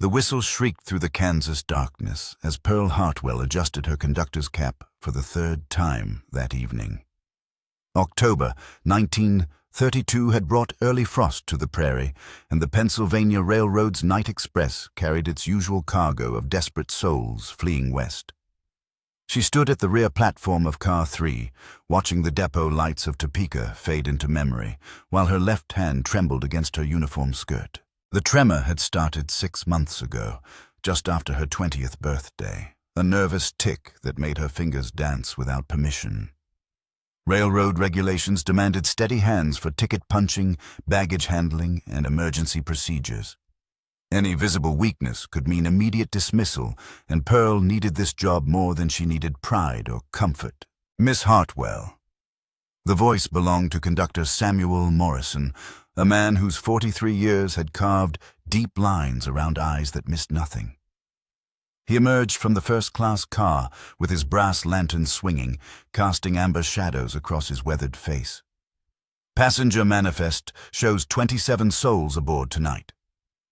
The whistle shrieked through the Kansas darkness as Pearl Hartwell adjusted her conductor's cap for the third time that evening. October 1932 had brought early frost to the prairie, and the Pennsylvania Railroad's night express carried its usual cargo of desperate souls fleeing west. She stood at the rear platform of Car 3, watching the depot lights of Topeka fade into memory, while her left hand trembled against her uniform skirt. The tremor had started 6 months ago, just after her 20th birthday, a nervous tic that made her fingers dance without permission. Railroad regulations demanded steady hands for ticket punching, baggage handling, and emergency procedures. Any visible weakness could mean immediate dismissal, and Pearl needed this job more than she needed pride or comfort. Miss Hartwell. The voice belonged to Conductor Samuel Morrison, a man whose 43 years had carved deep lines around eyes that missed nothing. He emerged from the first-class car with his brass lantern swinging, casting amber shadows across his weathered face. Passenger manifest shows 27 souls aboard tonight.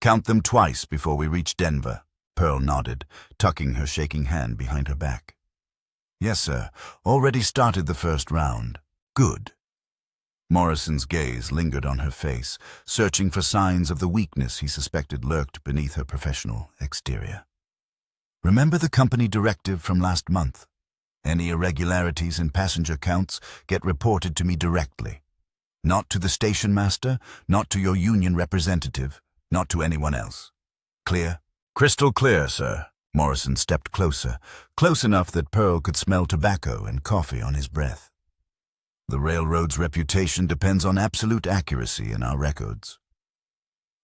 Count them twice before we reach Denver. Pearl nodded, tucking her shaking hand behind her back. Yes, sir. Already started the first round. Good. Morrison's gaze lingered on her face, searching for signs of the weakness he suspected lurked beneath her professional exterior. Remember the company directive from last month? Any irregularities in passenger counts get reported to me directly. Not to the station master, not to your union representative, not to anyone else. Clear? Crystal clear, sir. Morrison stepped closer, close enough that Pearl could smell tobacco and coffee on his breath. The railroad's reputation depends on absolute accuracy in our records.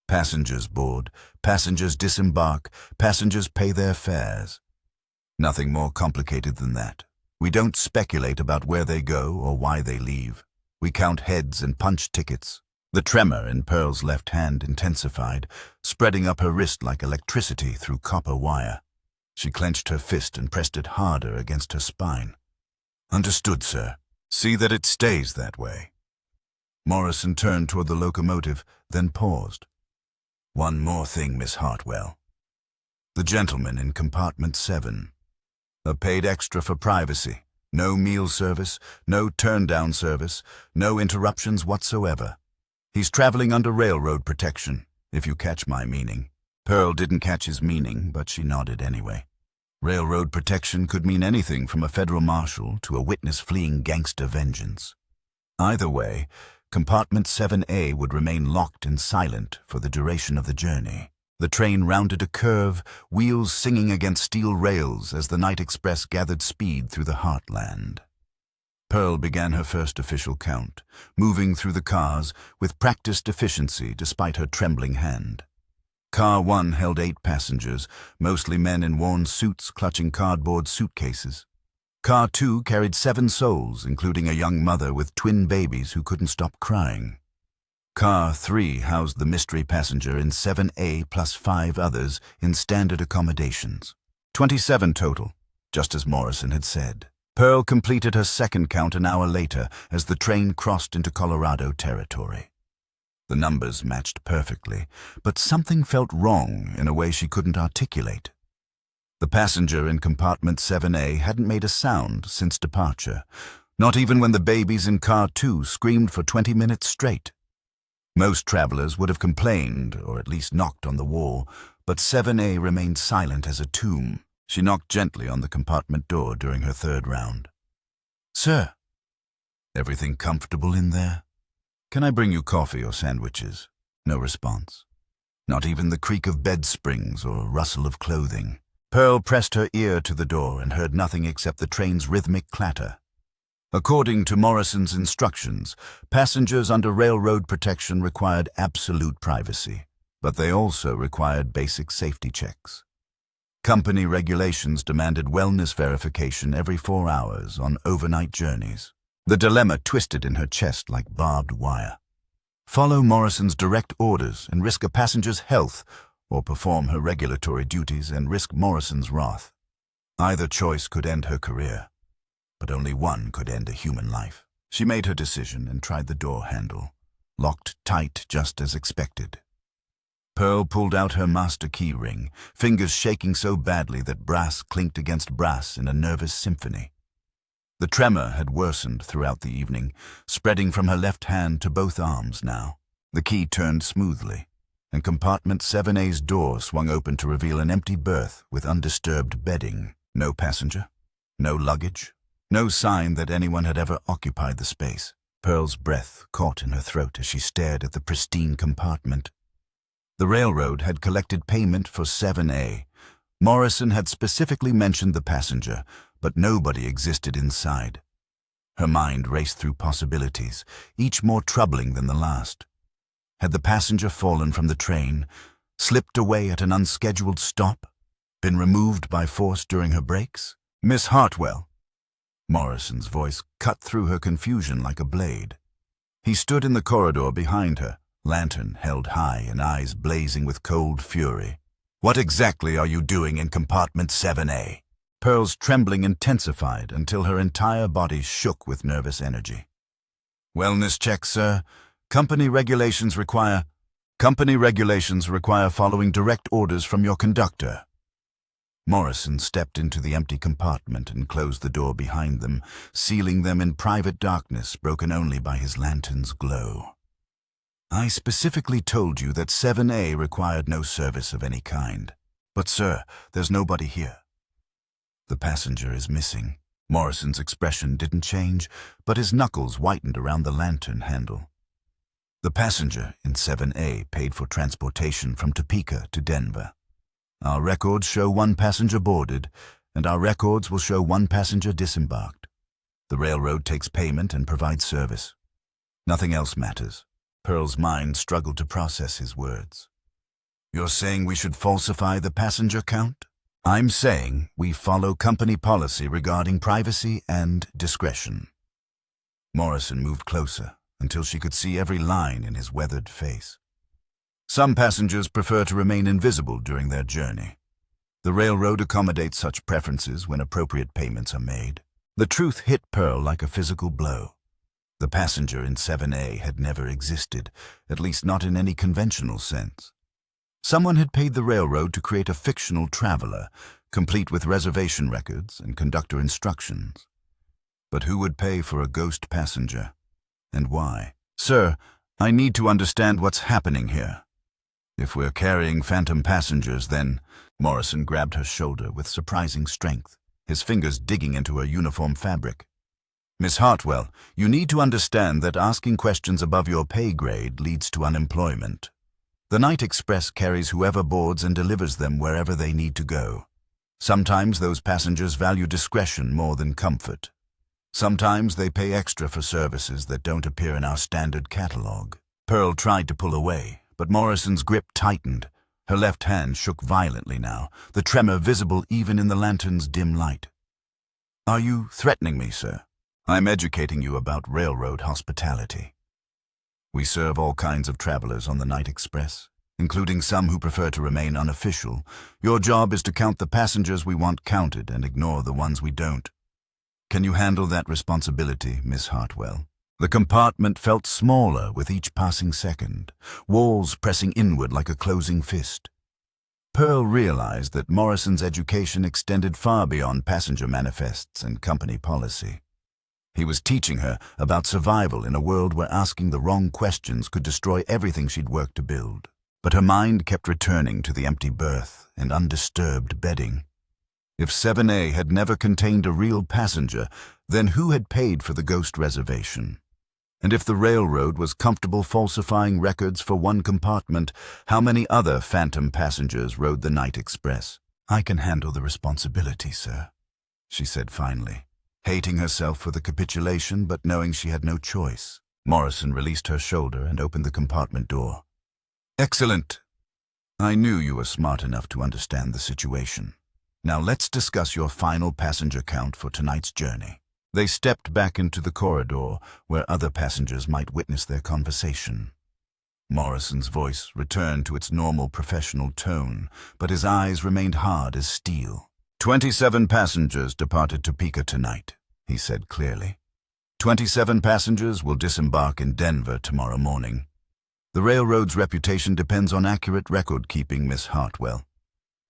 Passengers board, passengers disembark, passengers pay their fares. Nothing more complicated than that. We don't speculate about where they go or why they leave. We count heads and punch tickets. The tremor in Pearl's left hand intensified, spreading up her wrist like electricity through copper wire. She clenched her fist and pressed it harder against her spine. Understood, sir. See that it stays that way. Morrison turned toward the locomotive, then paused. One more thing, Miss Hartwell. The gentleman in compartment 7. A paid extra for privacy. No meal service, no turn-down service, no interruptions whatsoever. He's traveling under railroad protection, if you catch my meaning. Pearl didn't catch his meaning, but she nodded anyway. Railroad protection could mean anything from a federal marshal to a witness fleeing gangster vengeance. Either way, Compartment 7A would remain locked and silent for the duration of the journey. The train rounded a curve, wheels singing against steel rails as the night express gathered speed through the heartland. Pearl began her first official count, moving through the cars with practiced efficiency despite her trembling hand. Car 1 held 8 passengers, mostly men in worn suits clutching cardboard suitcases. Car 2 carried 7 souls, including a young mother with twin babies who couldn't stop crying. Car 3 housed the mystery passenger in 7A plus 5 others in standard accommodations. 27 total, just as Morrison had said. Pearl completed her second count an hour later as the train crossed into Colorado territory. The numbers matched perfectly, but something felt wrong in a way she couldn't articulate. The passenger in compartment 7A hadn't made a sound since departure, not even when the babies in Car 2 screamed for 20 minutes straight. Most travelers would have complained, or at least knocked on the wall, but 7A remained silent as a tomb. She knocked gently on the compartment door during her third round. Sir, everything comfortable in there? Can I bring you coffee or sandwiches? No response. Not even the creak of bed springs or rustle of clothing. Pearl pressed her ear to the door and heard nothing except the train's rhythmic clatter. According to Morrison's instructions, passengers under railroad protection required absolute privacy, but they also required basic safety checks. Company regulations demanded wellness verification every 4 hours on overnight journeys. The dilemma twisted in her chest like barbed wire. Follow Morrison's direct orders and risk a passenger's health, or perform her regulatory duties and risk Morrison's wrath. Either choice could end her career, but only one could end a human life. She made her decision and tried the door handle, locked tight just as expected. Pearl pulled out her master key ring, fingers shaking so badly that brass clinked against brass in a nervous symphony. The tremor had worsened throughout the evening, spreading from her left hand to both arms now. The key turned smoothly, and compartment 7A's door swung open to reveal an empty berth with undisturbed bedding. No passenger, no luggage, no sign that anyone had ever occupied the space. Pearl's breath caught in her throat as she stared at the pristine compartment. The railroad had collected payment for 7A. Morrison had specifically mentioned the passenger, but nobody existed inside. Her mind raced through possibilities, each more troubling than the last. Had the passenger fallen from the train, slipped away at an unscheduled stop, been removed by force during her breaks? "Miss Hartwell." Morrison's voice cut through her confusion like a blade. He stood in the corridor behind her, lantern held high and eyes blazing with cold fury. "What exactly are you doing in compartment 7A? Pearl's trembling intensified until her entire body shook with nervous energy. "Wellness check, sir. Company regulations require following direct orders from your conductor." Morrison stepped into the empty compartment and closed the door behind them, sealing them in private darkness broken only by his lantern's glow. "I specifically told you that 7A required no service of any kind. But, sir, there's nobody here." "The passenger is missing." Morrison's expression didn't change, but his knuckles whitened around the lantern handle. "The passenger in 7A paid for transportation from Topeka to Denver. Our records show one passenger boarded, and our records will show one passenger disembarked. The railroad takes payment and provides service. Nothing else matters." Pearl's mind struggled to process his words. "You're saying we should falsify the passenger count?" "I'm saying we follow company policy regarding privacy and discretion." Morrison moved closer until she could see every line in his weathered face. "Some passengers prefer to remain invisible during their journey. The railroad accommodates such preferences when appropriate payments are made." The truth hit Pearl like a physical blow. The passenger in 7A had never existed, at least not in any conventional sense. Someone had paid the railroad to create a fictional traveler, complete with reservation records and conductor instructions. But who would pay for a ghost passenger? And why? "Sir, I need to understand what's happening here. If we're carrying phantom passengers, then—" Morrison grabbed her shoulder with surprising strength, his fingers digging into her uniform fabric. "Miss Hartwell, you need to understand that asking questions above your pay grade leads to unemployment. The Night Express carries whoever boards and delivers them wherever they need to go. Sometimes those passengers value discretion more than comfort. Sometimes they pay extra for services that don't appear in our standard catalog." Pearl tried to pull away, but Morrison's grip tightened. Her left hand shook violently now, the tremor visible even in the lantern's dim light. "Are you threatening me, sir? I'm educating you about railroad hospitality. We serve all kinds of travelers on the Night Express, including some who prefer to remain unofficial. Your job is to count the passengers we want counted and ignore the ones we don't. Can you handle that responsibility, Miss Hartwell?" The compartment felt smaller with each passing second, walls pressing inward like a closing fist. Pearl realized that Morrison's education extended far beyond passenger manifests and company policy. He was teaching her about survival in a world where asking the wrong questions could destroy everything she'd worked to build. But her mind kept returning to the empty berth and undisturbed bedding. If 7A had never contained a real passenger, then who had paid for the ghost reservation? And if the railroad was comfortable falsifying records for one compartment, how many other phantom passengers rode the Night Express? "I can handle the responsibility, sir," she said finally, hating herself for the capitulation but knowing she had no choice. Morrison released her shoulder and opened the compartment door. "Excellent. I knew you were smart enough to understand the situation. Now let's discuss your final passenger count for tonight's journey." They stepped back into the corridor where other passengers might witness their conversation. Morrison's voice returned to its normal professional tone, but his eyes remained hard as steel. 27 passengers departed Topeka tonight," he said clearly. 27 passengers will disembark in Denver tomorrow morning. The railroad's reputation depends on accurate record-keeping, Miss Hartwell.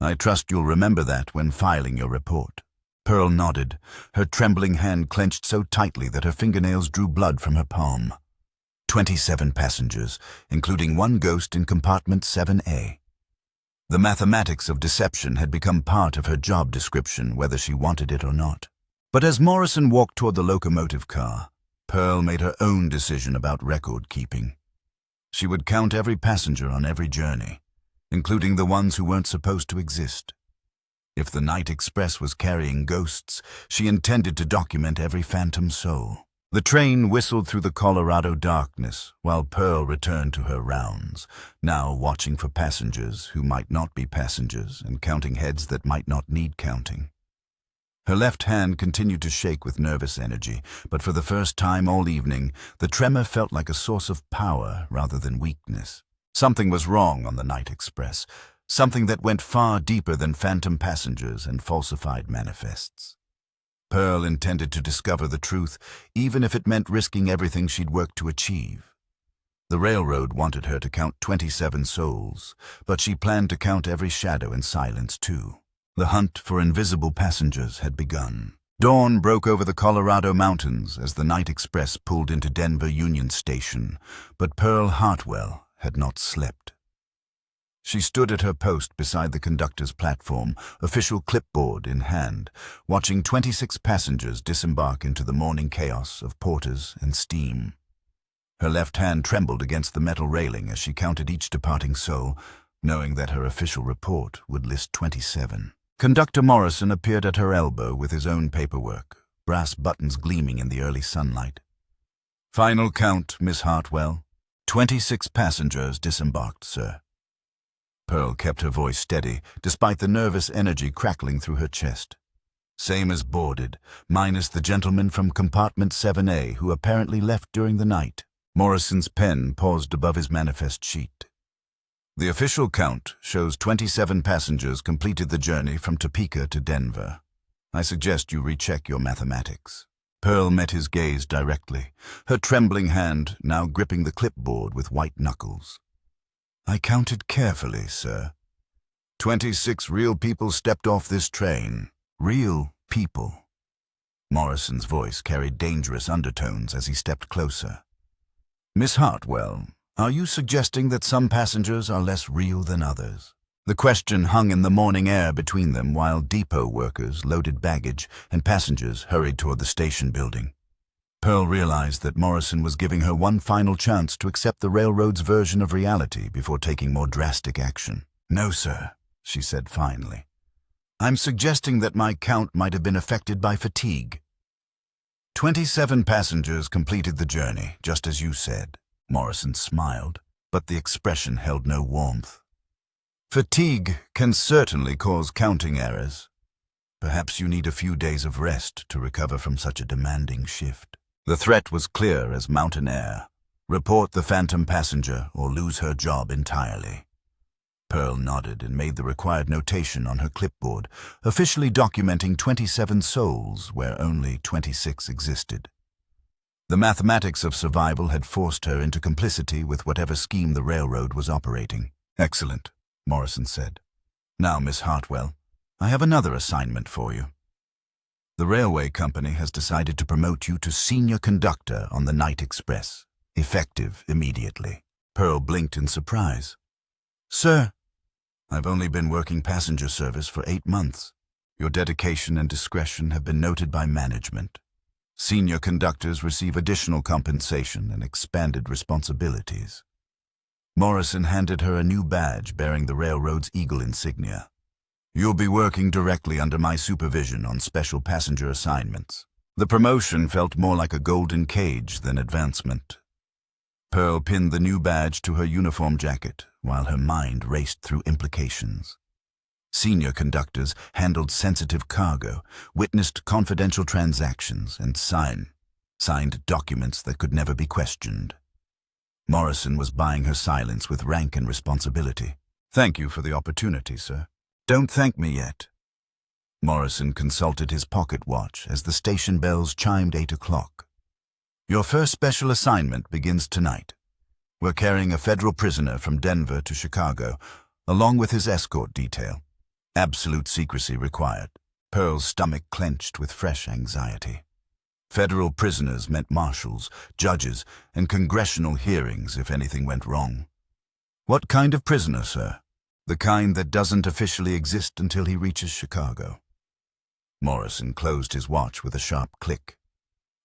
I trust you'll remember that when filing your report." Pearl nodded, her trembling hand clenched so tightly that her fingernails drew blood from her palm. 27 passengers, including one ghost in compartment 7A. The mathematics of deception had become part of her job description, whether she wanted it or not. But as Morrison walked toward the locomotive car, Pearl made her own decision about record-keeping. She would count every passenger on every journey, including the ones who weren't supposed to exist. If the night express was carrying ghosts, she intended to document every phantom soul. The train whistled through the Colorado darkness while Pearl returned to her rounds, now watching for passengers who might not be passengers and counting heads that might not need counting. Her left hand continued to shake with nervous energy, but for the first time all evening, the tremor felt like a source of power rather than weakness. Something was wrong on the night express, something that went far deeper than phantom passengers and falsified manifests. Pearl intended to discover the truth, even if it meant risking everything she'd worked to achieve. The railroad wanted her to count 27 souls, but she planned to count every shadow in silence too. The hunt for invisible passengers had begun. Dawn broke over the Colorado mountains as the night express pulled into Denver Union Station, but Pearl Hartwell had not slept. She stood at her post beside the conductor's platform, official clipboard in hand, watching 26 passengers disembark into the morning chaos of porters and steam. Her left hand trembled against the metal railing as she counted each departing soul, knowing that her official report would list 27. Conductor Morrison appeared at her elbow with his own paperwork, brass buttons gleaming in the early sunlight. "Final count, Miss Hartwell. 26 passengers disembarked, sir." Pearl kept her voice steady, despite the nervous energy crackling through her chest. "Same as boarded, minus the gentleman from compartment 7A who apparently left during the night." Morrison's pen paused above his manifest sheet. "The official count shows 27 passengers completed the journey from Topeka to Denver. I suggest you recheck your mathematics." Pearl met his gaze directly, her trembling hand now gripping the clipboard with white knuckles. "I counted carefully, sir. 26 real people stepped off this train. Real people." Morrison's voice carried dangerous undertones as he stepped closer. "Miss Hartwell, are you suggesting that some passengers are less real than others?" The question hung in the morning air between them while depot workers loaded baggage and passengers hurried toward the station building. Pearl realized that Morrison was giving her one final chance to accept the railroad's version of reality before taking more drastic action. "No, sir," she said finally. "I'm suggesting that my count might have been affected by fatigue." 27 passengers completed the journey, just as you said. Morrison smiled, but the expression held no warmth. "Fatigue can certainly cause counting errors. Perhaps you need a few days of rest to recover from such a demanding shift." The threat was clear as mountain air. Report the phantom passenger or lose her job entirely. Pearl nodded and made the required notation on her clipboard, officially documenting 27 souls where only 26 existed. The mathematics of survival had forced her into complicity with whatever scheme the railroad was operating. "Excellent," Morrison said. "Now, Miss Hartwell, I have another assignment for you. The railway company has decided to promote you to senior conductor on the night express, effective immediately." Pearl blinked in surprise. "Sir, I've only been working passenger service for 8 months. Your dedication and discretion have been noted by management. Senior conductors receive additional compensation and expanded responsibilities." Morrison handed her a new badge bearing the railroad's eagle insignia. "You'll be working directly under my supervision on special passenger assignments." The promotion felt more like a golden cage than advancement. Pearl pinned the new badge to her uniform jacket while her mind raced through implications. Senior conductors handled sensitive cargo, witnessed confidential transactions, and signed documents that could never be questioned. Morrison was buying her silence with rank and responsibility. "Thank you for the opportunity, sir." "Don't thank me yet." Morrison consulted his pocket watch as the station bells chimed 8 o'clock. "Your first special assignment begins tonight. were carrying a federal prisoner from Denver to Chicago, along with his escort detail. Absolute secrecy required. Pearl's stomach clenched with fresh anxiety. Federal prisoners meant marshals, judges, and congressional hearings if anything went wrong. What kind of prisoner, sir? The kind that doesn't officially exist until he reaches Chicago. Morrison closed his watch with a sharp click.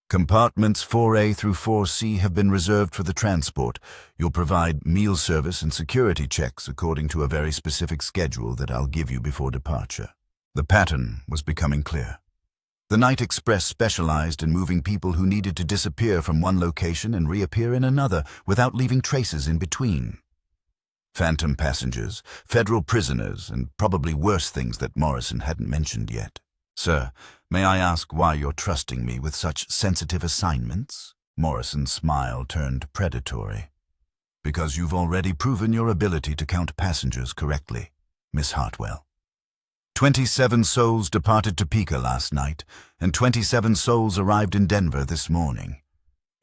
Compartments 4A through 4C have been reserved for the transport. You'll provide meal service and security checks according to a very specific schedule that I'll give you before departure. The pattern was becoming clear. The Night Express specialized in moving people who needed to disappear from one location and reappear in another without leaving traces in between. Phantom passengers, federal prisoners, and probably worse things that Morrison hadn't mentioned yet. Sir, may I ask why you're trusting me with such sensitive assignments? Morrison's smile turned predatory. Because you've already proven your ability to count passengers correctly, Miss Hartwell. 27 souls departed Topeka last night, and 27 souls arrived in Denver this morning.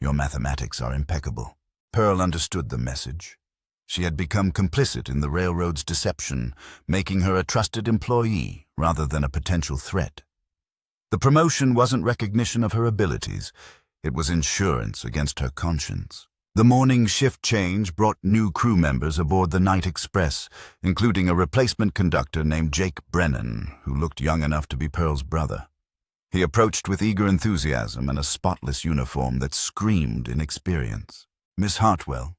Your mathematics are impeccable. Pearl understood the message. She had become complicit in the railroad's deception, making her a trusted employee rather than a potential threat. The promotion wasn't recognition of her abilities. It was insurance against her conscience. The morning shift change brought new crew members aboard the Night Express, including a replacement conductor named Jake Brennan, who looked young enough to be Pearl's brother. He approached with eager enthusiasm and a spotless uniform that screamed inexperience. Miss Hartwell.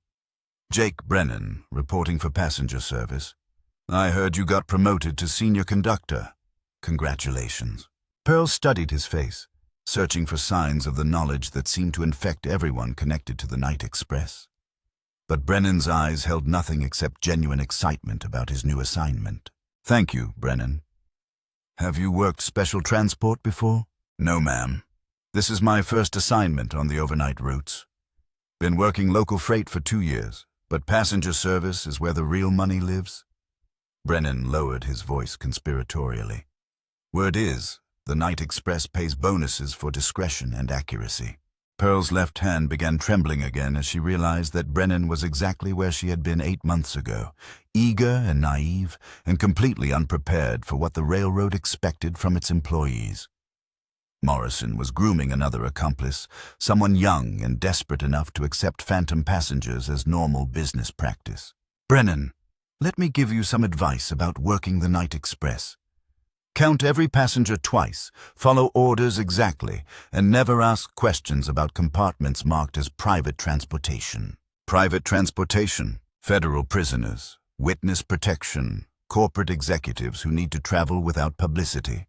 Jake Brennan, reporting for passenger service. I heard you got promoted to senior conductor. Congratulations. Pearl studied his face, searching for signs of the knowledge that seemed to infect everyone connected to the Night Express. But Brennan's eyes held nothing except genuine excitement about his new assignment. Thank you, Brennan. Have you worked special transport before? No, ma'am. This is my first assignment on the overnight routes. Been working local freight for 2 years, but passenger service is where the real money lives. Brennan lowered his voice conspiratorially. Word is, the Night Express pays bonuses for discretion and accuracy. Pearl's left hand began trembling again as she realized that Brennan was exactly where she had been 8 months ago, eager and naive and completely unprepared for what the railroad expected from its employees. Morrison was grooming another accomplice, someone young and desperate enough to accept phantom passengers as normal business practice. Brennan, let me give you some advice about working the Night Express. Count every passenger twice, follow orders exactly, and never ask questions about compartments marked as private transportation. Private transportation, federal prisoners, witness protection, corporate executives who need to travel without publicity.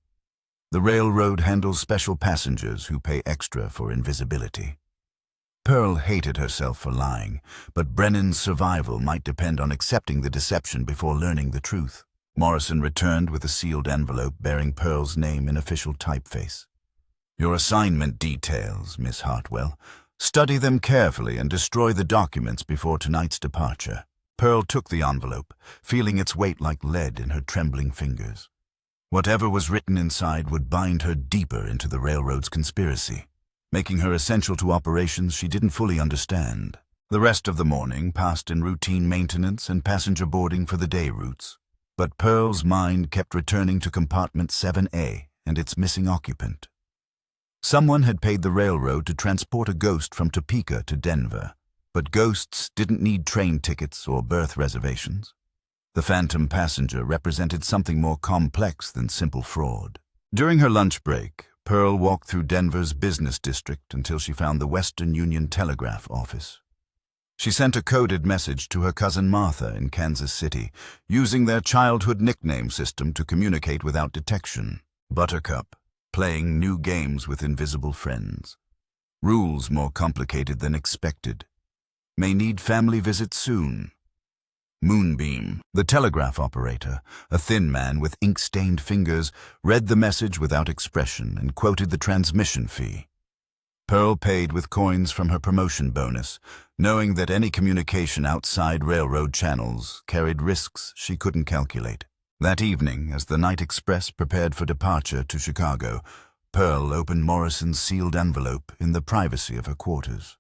The railroad handles special passengers who pay extra for invisibility. Pearl hated herself for lying, but Brennan's survival might depend on accepting the deception before learning the truth. Morrison returned with a sealed envelope bearing Pearl's name in official typeface. Your assignment details, Miss Hartwell. Study them carefully and destroy the documents before tonight's departure. Pearl took the envelope, feeling its weight like lead in her trembling fingers. Whatever was written inside would bind her deeper into the railroad's conspiracy, making her essential to operations she didn't fully understand. The rest of the morning passed in routine maintenance and passenger boarding for the day routes. But Pearl's mind kept returning to compartment 7A and its missing occupant. Someone had paid the railroad to transport a ghost from Topeka to Denver, but ghosts didn't need train tickets or berth reservations. The phantom passenger represented something more complex than simple fraud. During her lunch break, Pearl walked through Denver's business district until she found the Western Union Telegraph office. She sent a coded message to her cousin Martha in Kansas City, using their childhood nickname system to communicate without detection. Buttercup, playing new games with invisible friends. Rules more complicated than expected. May need family visit soon. Moonbeam, the telegraph operator, a thin man with ink-stained fingers, read the message without expression and quoted the transmission fee. Pearl paid with coins from her promotion bonus, knowing that any communication outside railroad channels carried risks she couldn't calculate. That evening, as the Night Express prepared for departure to Chicago, Pearl opened Morrison's sealed envelope in the privacy of her quarters.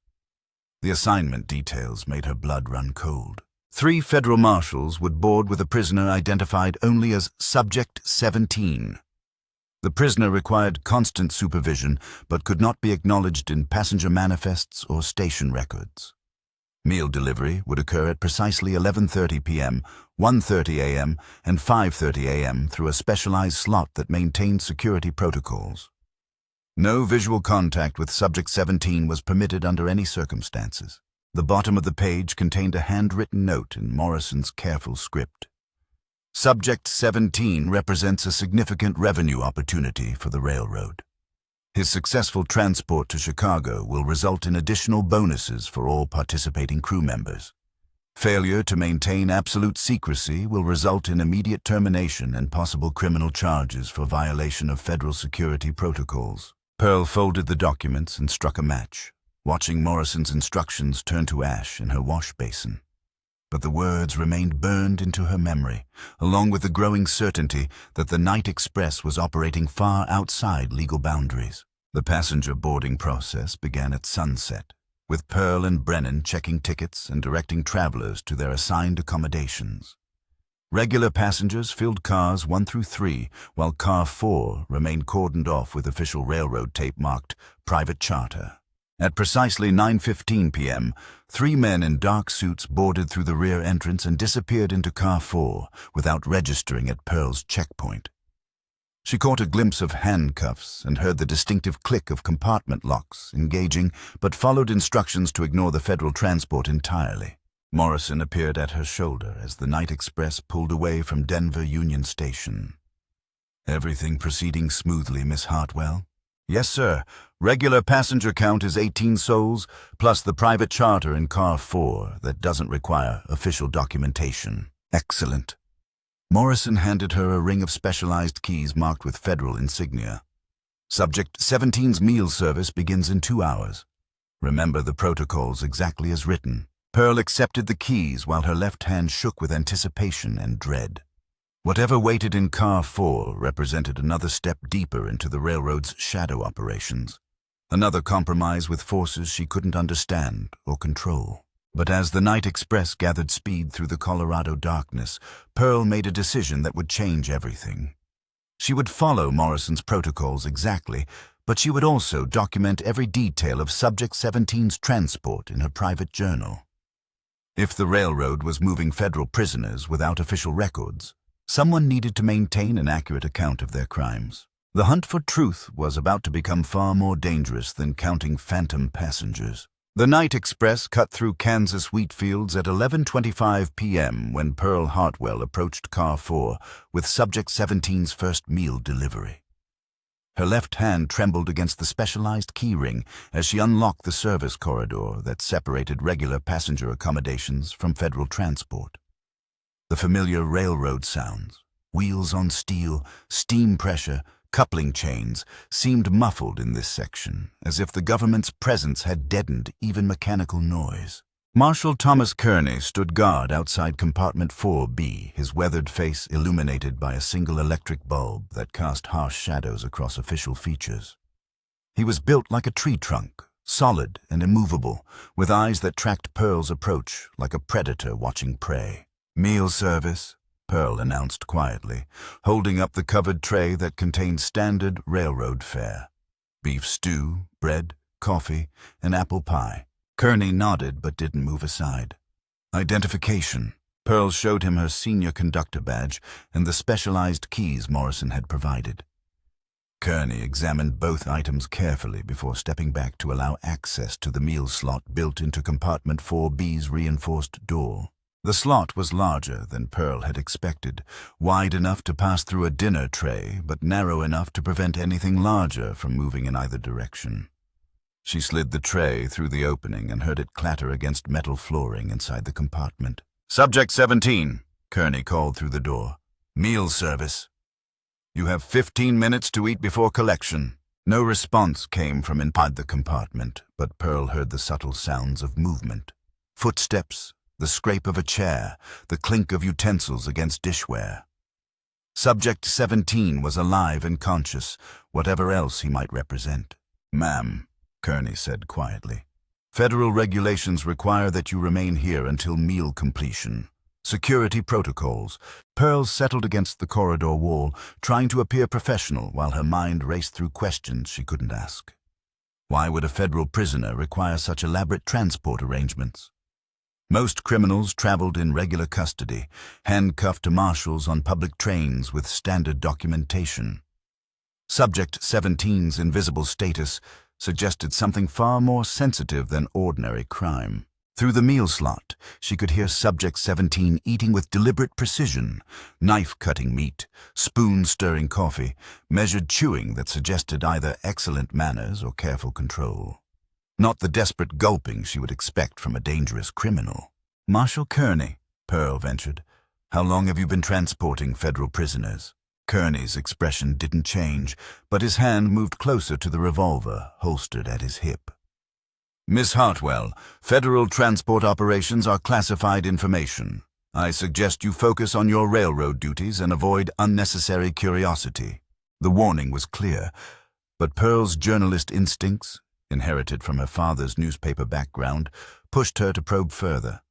The assignment details made her blood run cold. 3 federal marshals would board with a prisoner identified only as Subject 17. The prisoner required constant supervision but could not be acknowledged in passenger manifests or station records. Meal delivery would occur at precisely 11:30 p.m., 1:30 a.m., and 5:30 a.m. through a specialized slot that maintained security protocols. No visual contact with Subject 17 was permitted under any circumstances. The bottom of the page contained a handwritten note in Morrison's careful script. Subject 17 represents a significant revenue opportunity for the railroad. His successful transport to Chicago will result in additional bonuses for all participating crew members. Failure to maintain absolute secrecy will result in immediate termination and possible criminal charges for violation of federal security protocols. Pearl folded the documents and struck a match, watching Morrison's instructions turn to ash in her wash basin. But the words remained burned into her memory, along with the growing certainty that the night express was operating far outside legal boundaries. The passenger boarding process began at sunset, with Pearl and Brennan checking tickets and directing travelers to their assigned accommodations. Regular passengers filled cars 1 through 3, while car 4 remained cordoned off with official railroad tape marked Private Charter. At precisely 9:15 p.m., 3 men in dark suits boarded through the rear entrance and disappeared into car 4 without registering at Pearl's checkpoint. She caught a glimpse of handcuffs and heard the distinctive click of compartment locks engaging, but followed instructions to ignore the federal transport entirely. Morrison appeared at her shoulder as the night express pulled away from Denver Union Station. "Everything proceeding smoothly, Miss Hartwell?" "Yes, sir. Regular passenger count is 18 souls, plus the private charter in car 4 that doesn't require official documentation." "Excellent." Morrison handed her a ring of specialized keys marked with federal insignia. "Subject 17's meal service begins in 2 hours. Remember the protocols exactly as written." Pearl accepted the keys while her left hand shook with anticipation and dread. Whatever waited in car 4 represented another step deeper into the railroad's shadow operations, another compromise with forces she couldn't understand or control. But as the night express gathered speed through the Colorado darkness, Pearl made a decision that would change everything. She would follow Morrison's protocols exactly, but she would also document every detail of Subject 17's transport in her private journal. If the railroad was moving federal prisoners without official records, someone needed to maintain an accurate account of their crimes. The hunt for truth was about to become far more dangerous than counting phantom passengers. The night express cut through Kansas wheat fields at 11:25 p.m. when Pearl Hartwell approached car 4 with Subject 17's first meal delivery. Her left hand trembled against the specialized key ring as she unlocked the service corridor that separated regular passenger accommodations from federal transport. The familiar railroad sounds, wheels on steel, steam pressure, coupling chains, seemed muffled in this section, as if the government's presence had deadened even mechanical noise. Marshal Thomas Kearney stood guard outside compartment 4B, his weathered face illuminated by a single electric bulb that cast harsh shadows across official features. He was built like a tree trunk, solid and immovable, with eyes that tracked Pearl's approach like a predator watching prey. "Meal service," Pearl announced quietly, holding up the covered tray that contained standard railroad fare. Beef stew, bread, coffee, and apple pie. Kearney nodded but didn't move aside. "Identification." Pearl showed him her senior conductor badge and the specialized keys Morrison had provided. Kearney examined both items carefully before stepping back to allow access to the meal slot built into compartment 4B's reinforced door. The slot was larger than Pearl had expected, wide enough to pass through a dinner tray, but narrow enough to prevent anything larger from moving in either direction. She slid the tray through the opening and heard it clatter against metal flooring inside the compartment. "Subject 17, Kearney called through the door. "Meal service. You have 15 minutes to eat before collection." No response came from inside the compartment, but Pearl heard the subtle sounds of movement. Footsteps, the scrape of a chair, the clink of utensils against dishware. Subject 17 was alive and conscious, whatever else he might represent. "Ma'am," Kearney said quietly, Federal regulations require that you remain here until meal completion. Security protocols. Pearl settled against the corridor wall, trying to appear professional while her mind raced through questions she couldn't ask. Why would a federal prisoner require such elaborate transport arrangements? Most criminals traveled in regular custody, handcuffed to marshals on public trains with standard documentation. Subject 17's invisible status suggested something far more sensitive than ordinary crime. Through the meal slot, she could hear Subject 17 eating with deliberate precision, knife-cutting meat, spoon-stirring coffee, measured chewing that suggested either excellent manners or careful control. Not the desperate gulping she would expect from a dangerous criminal. "Marshal Kearney," Pearl ventured, "how long have you been transporting federal prisoners?" Kearney's expression didn't change, but his hand moved closer to the revolver holstered at his hip. "Miss Hartwell, federal transport operations are classified information. I suggest you focus on your railroad duties and avoid unnecessary curiosity." The warning was clear, but Pearl's journalist instincts, inherited from her father's newspaper background, pushed her to probe further.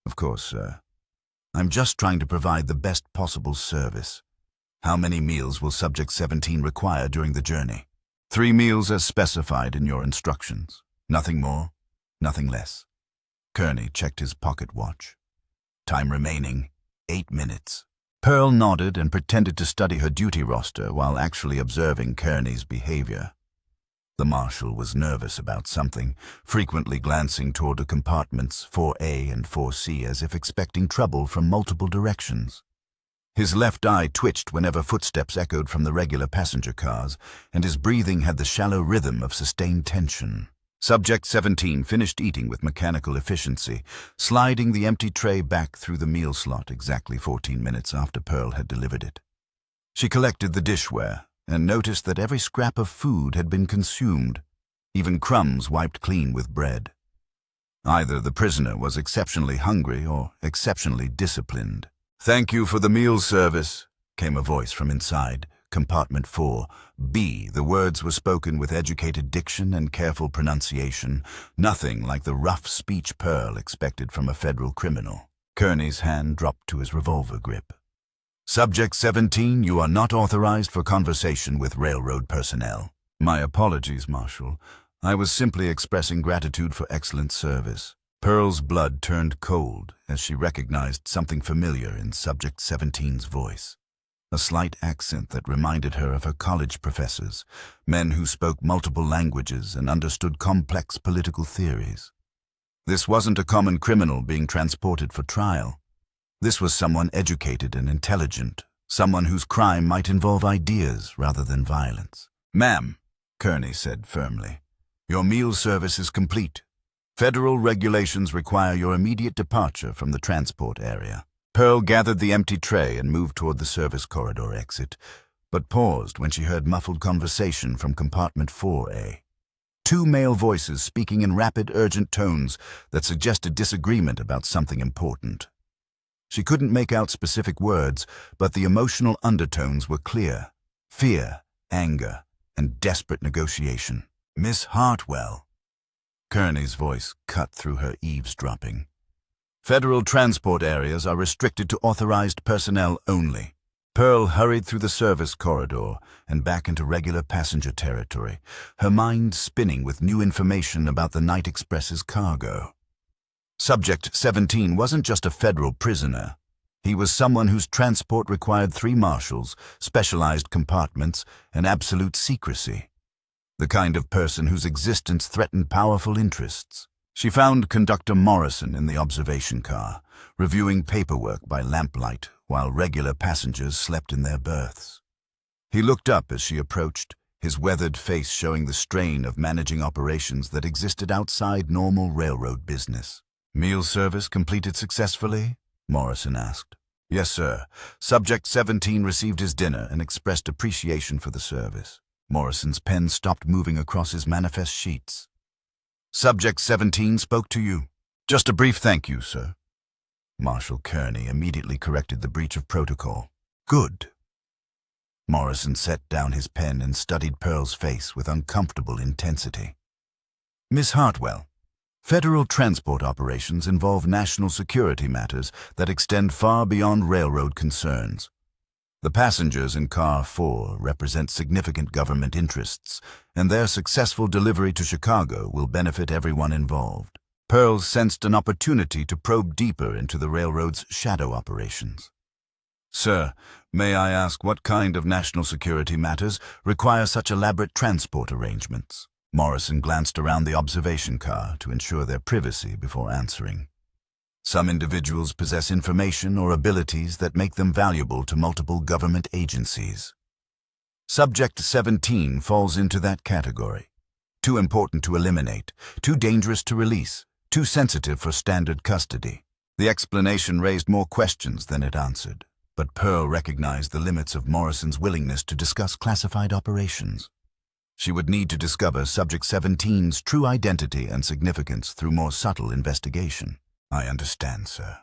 "Of course, sir. I'm just trying to provide the best possible service. How many meals will Subject 17 require during the journey?" 3 meals as specified in your instructions. Nothing more, nothing less." Kearney checked his pocket watch. "Time remaining, 8 minutes. Pearl nodded and pretended to study her duty roster while actually observing Kearney's behavior. The marshal was nervous about something, frequently glancing toward the compartments 4A and 4C as if expecting trouble from multiple directions. His left eye twitched whenever footsteps echoed from the regular passenger cars, and his breathing had the shallow rhythm of sustained tension. Subject 17 finished eating with mechanical efficiency, sliding the empty tray back through the meal slot exactly 14 minutes after Pearl had delivered it. She collected the dishware and noticed that every scrap of food had been consumed, even crumbs wiped clean with bread. Either the prisoner was exceptionally hungry or exceptionally disciplined. "Thank you for the meal service," came a voice from inside, compartment 4B. The words were spoken with educated diction and careful pronunciation, nothing like the rough speech Pearl expected from a federal criminal. Kearney's hand dropped to his revolver grip. "Subject 17, you are not authorized for conversation with railroad personnel." "My apologies, Marshal. I was simply expressing gratitude for excellent service." Pearl's blood turned cold as she recognized something familiar in Subject 17's voice. A slight accent that reminded her of her college professors, men who spoke multiple languages and understood complex political theories. This wasn't a common criminal being transported for trial. This was someone educated and intelligent, someone whose crime might involve ideas rather than violence. "Ma'am," Kearney said firmly, "your meal service is complete. Federal regulations require your immediate departure from the transport area." Pearl gathered the empty tray and moved toward the service corridor exit, but paused when she heard muffled conversation from compartment 4A. 2 male voices speaking in rapid, urgent tones that suggested disagreement about something important. She couldn't make out specific words, but the emotional undertones were clear: fear, anger, and desperate negotiation. "Miss Hartwell." Kearney's voice cut through her eavesdropping. "Federal transport areas are restricted to authorized personnel only." Pearl hurried through the service corridor and back into regular passenger territory, her mind spinning with new information about the Night Express's cargo. Subject 17 wasn't just a federal prisoner. He was someone whose transport required 3 marshals, specialized compartments, and absolute secrecy. The kind of person whose existence threatened powerful interests. She found Conductor Morrison in the observation car, reviewing paperwork by lamplight while regular passengers slept in their berths. He looked up as she approached, his weathered face showing the strain of managing operations that existed outside normal railroad business. "Meal service completed successfully?" Morrison asked. "Yes, sir. Subject 17 received his dinner and expressed appreciation for the service." Morrison's pen stopped moving across his manifest sheets. "Subject 17 spoke to you." "Just a brief thank you, sir." Marshal Kearney immediately corrected the breach of protocol. "Good." Morrison set down his pen and studied Pearl's face with uncomfortable intensity. "Miss Hartwell, Federal transport operations involve national security matters that extend far beyond railroad concerns. The passengers in Car 4 represent significant government interests, and their successful delivery to Chicago will benefit everyone involved. Pearl sensed an opportunity to probe deeper into the railroad's shadow operations. "Sir, may I ask what kind of national security matters require such elaborate transport arrangements?" Morrison glanced around the observation car to ensure their privacy before answering. "Some individuals possess information or abilities that make them valuable to multiple government agencies. Subject 17 falls into that category. Too important to eliminate, too dangerous to release, too sensitive for standard custody." The explanation raised more questions than it answered, but Pearl recognized the limits of Morrison's willingness to discuss classified operations. She would need to discover Subject 17's true identity and significance through more subtle investigation. "I understand, sir.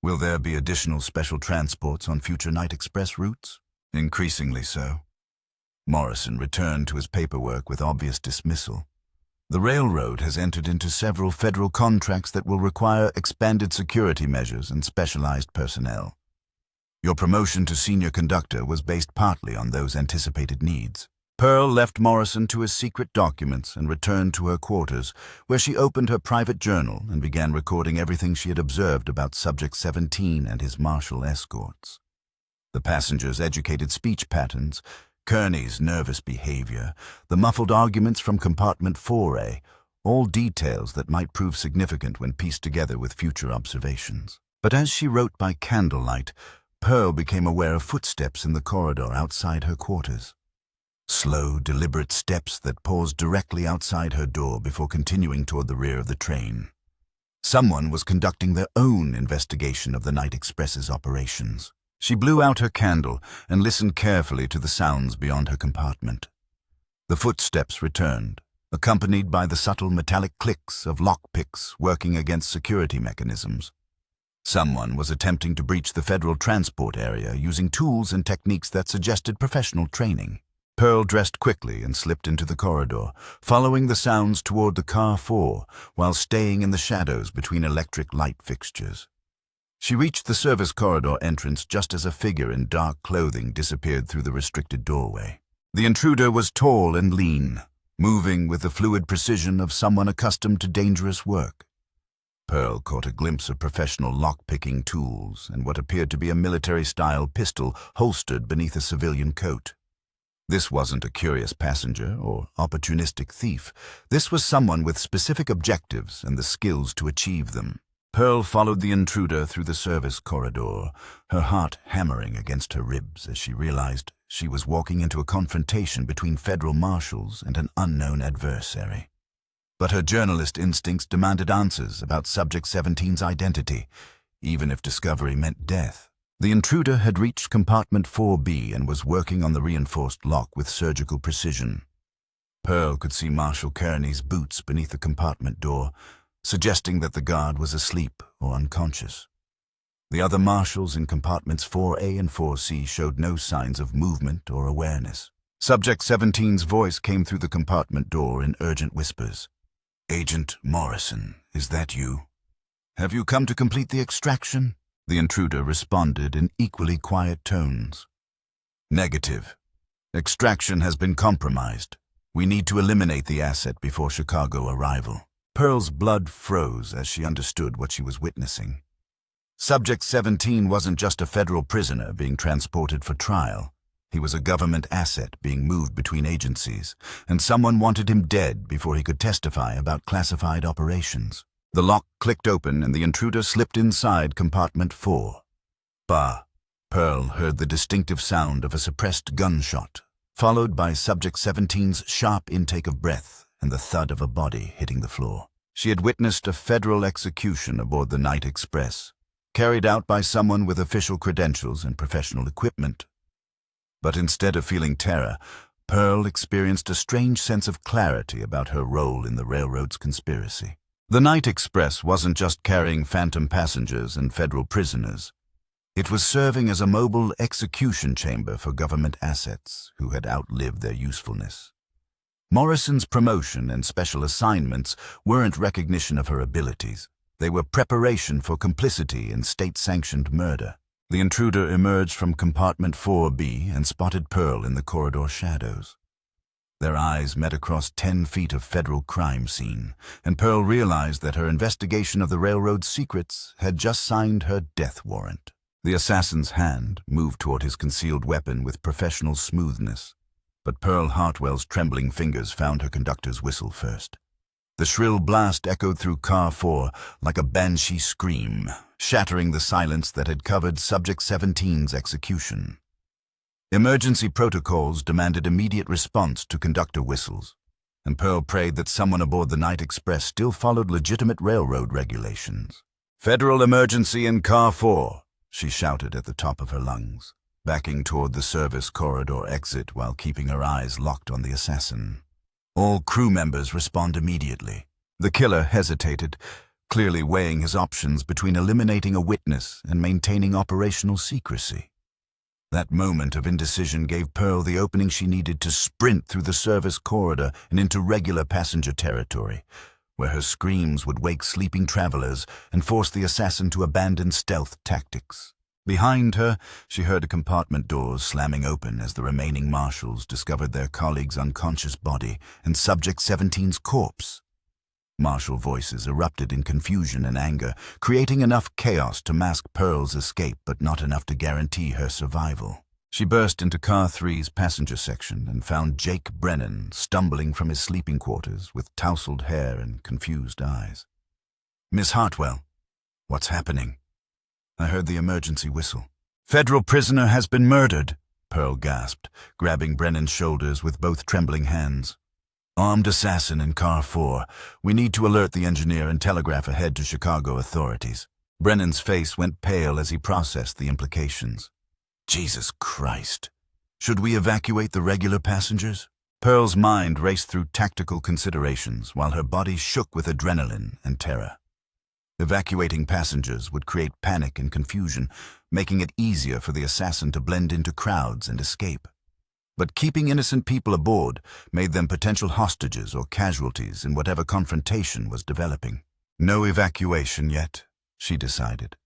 Will there be additional special transports on future night express routes?" "Increasingly so." Morrison returned to his paperwork with obvious dismissal. "The railroad has entered into several federal contracts that will require expanded security measures and specialized personnel. Your promotion to senior conductor was based partly on those anticipated needs." Pearl left Morrison to his secret documents and returned to her quarters, where she opened her private journal and began recording everything she had observed about Subject 17 and his martial escorts. The passengers' educated speech patterns, Kearney's nervous behavior, the muffled arguments from Compartment 4A, all details that might prove significant when pieced together with future observations. But as she wrote by candlelight, Pearl became aware of footsteps in the corridor outside her quarters. Slow, deliberate steps that paused directly outside her door before continuing toward the rear of the train. Someone was conducting their own investigation of the Night Express's operations. She blew out her candle and listened carefully to the sounds beyond her compartment. The footsteps returned, accompanied by the subtle metallic clicks of lockpicks working against security mechanisms. Someone was attempting to breach the federal transport area using tools and techniques that suggested professional training. Pearl dressed quickly and slipped into the corridor, following the sounds toward the Car 4 while staying in the shadows between electric light fixtures. She reached the service corridor entrance just as a figure in dark clothing disappeared through the restricted doorway. The intruder was tall and lean, moving with the fluid precision of someone accustomed to dangerous work. Pearl caught a glimpse of professional lock-picking tools and what appeared to be a military-style pistol holstered beneath a civilian coat. This wasn't a curious passenger or opportunistic thief. This was someone with specific objectives and the skills to achieve them. Pearl followed the intruder through the service corridor, her heart hammering against her ribs as she realized she was walking into a confrontation between federal marshals and an unknown adversary. But her journalist instincts demanded answers about Subject 17's identity, even if discovery meant death. The intruder had reached Compartment 4B and was working on the reinforced lock with surgical precision. Pearl could see Marshal Kearney's boots beneath the compartment door, suggesting that the guard was asleep or unconscious. The other marshals in Compartments 4A and 4C showed no signs of movement or awareness. Subject 17's voice came through the compartment door in urgent whispers. "Agent Morrison, is that you? Have you come to complete the extraction?" The intruder responded in equally quiet tones. "Negative. Extraction has been compromised. We need to eliminate the asset before Chicago arrival." Pearl's blood froze as she understood what she was witnessing. Subject 17 wasn't just a federal prisoner being transported for trial. He was a government asset being moved between agencies, and someone wanted him dead before he could testify about classified operations. The lock clicked open and the intruder slipped inside Compartment 4. Bah! Pearl heard the distinctive sound of a suppressed gunshot, followed by Subject 17's sharp intake of breath and the thud of a body hitting the floor. She had witnessed a federal execution aboard the Night Express, carried out by someone with official credentials and professional equipment. But instead of feeling terror, Pearl experienced a strange sense of clarity about her role in the railroad's conspiracy. The Night Express wasn't just carrying phantom passengers and federal prisoners. It was serving as a mobile execution chamber for government assets who had outlived their usefulness. Morrison's promotion and special assignments weren't recognition of her abilities. They were preparation for complicity in state-sanctioned murder. The intruder emerged from compartment 4B and spotted Pearl in the corridor shadows. Their eyes met across 10 feet of federal crime scene, and Pearl realized that her investigation of the railroad's secrets had just signed her death warrant. The assassin's hand moved toward his concealed weapon with professional smoothness, but Pearl Hartwell's trembling fingers found her conductor's whistle first. The shrill blast echoed through Car 4 like a banshee scream, shattering the silence that had covered Subject 17's execution. Emergency protocols demanded immediate response to conductor whistles, and Pearl prayed that someone aboard the Night Express still followed legitimate railroad regulations. "Federal emergency in Car 4, she shouted at the top of her lungs, backing toward the service corridor exit while keeping her eyes locked on the assassin. All crew members respond immediately. The killer hesitated, clearly weighing his options between eliminating a witness and maintaining operational secrecy. That moment of indecision gave Pearl the opening she needed to sprint through the service corridor and into regular passenger territory, where her screams would wake sleeping travelers and force the assassin to abandon stealth tactics. Behind her, she heard compartment doors slamming open as the remaining marshals discovered their colleague's unconscious body and Subject 17's corpse. Marshal voices erupted in confusion and anger, creating enough chaos to mask Pearl's escape but not enough to guarantee her survival. She burst into Car 3's passenger section and found Jake Brennan stumbling from his sleeping quarters with tousled hair and confused eyes. "Miss Hartwell, what's happening?" I heard the emergency whistle. "Federal prisoner has been murdered," Pearl gasped, grabbing Brennan's shoulders with both trembling hands. "Armed assassin in Car 4. We need to alert the engineer and telegraph ahead to Chicago authorities." Brennan's face went pale as he processed the implications. "Jesus Christ. Should we evacuate the regular passengers?" Pearl's mind raced through tactical considerations while her body shook with adrenaline and terror. Evacuating passengers would create panic and confusion, making it easier for the assassin to blend into crowds and escape. But keeping innocent people aboard made them potential hostages or casualties in whatever confrontation was developing. "No evacuation yet," she decided.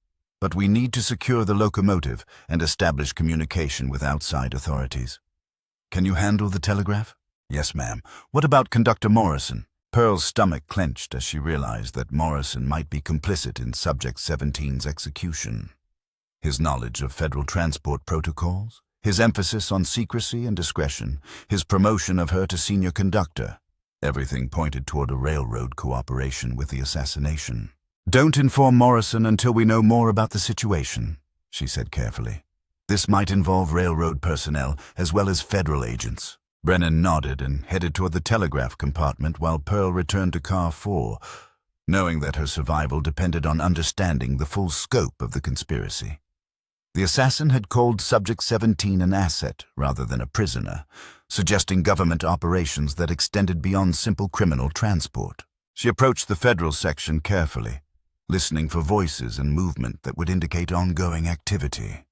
"But we need to secure the locomotive and establish communication with outside authorities." "Can you handle the telegraph?" "Yes, ma'am. What about Conductor Morrison?" Pearl's stomach clenched as she realized that Morrison might be complicit in Subject 17's execution. His knowledge of federal transport protocols, his emphasis on secrecy and discretion, his promotion of her to senior conductor, everything pointed toward a railroad cooperation with the assassination. "Don't inform Morrison until we know more about the situation," she said carefully. "This might involve railroad personnel as well as federal agents." Brennan nodded and headed toward the telegraph compartment while Pearl returned to Car 4, knowing that her survival depended on understanding the full scope of the conspiracy. The assassin had called Subject 17 an asset rather than a prisoner, suggesting government operations that extended beyond simple criminal transport. She approached the federal section carefully, listening for voices and movement that would indicate ongoing activity.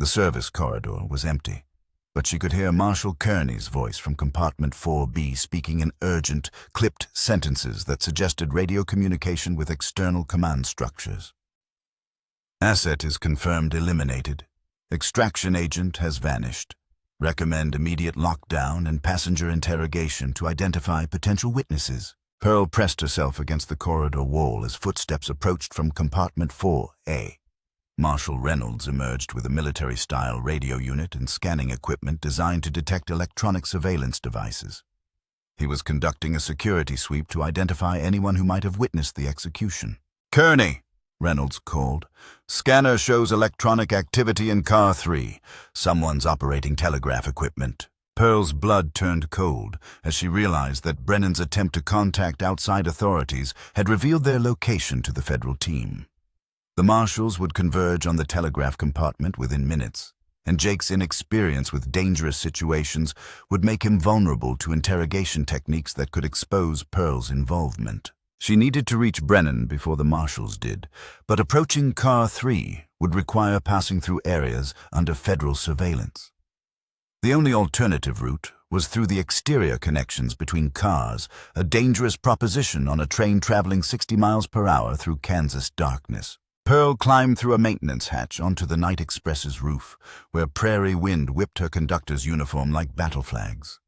The service corridor was empty, but she could hear Marshal Kearney's voice from compartment 4B speaking in urgent, clipped sentences that suggested radio communication with external command structures. "Asset is confirmed eliminated. Extraction agent has vanished. Recommend immediate lockdown and passenger interrogation to identify potential witnesses." Pearl pressed herself against the corridor wall as footsteps approached from compartment 4A. Marshal Reynolds emerged with a military-style radio unit and scanning equipment designed to detect electronic surveillance devices. He was conducting a security sweep to identify anyone who might have witnessed the execution. "Kearney," Reynolds called. "Scanner shows electronic activity in Car 3. Someone's operating telegraph equipment." Pearl's blood turned cold as she realized that Brennan's attempt to contact outside authorities had revealed their location to the federal team. The marshals would converge on the telegraph compartment within minutes, and Jake's inexperience with dangerous situations would make him vulnerable to interrogation techniques that could expose Pearl's involvement. She needed to reach Brennan before the marshals did, but approaching Car 3 would require passing through areas under federal surveillance. The only alternative route was through the exterior connections between cars, a dangerous proposition on a train traveling 60 miles per hour through Kansas darkness. Pearl climbed through a maintenance hatch onto the night express's roof, where prairie wind whipped her conductor's uniform like battle flags.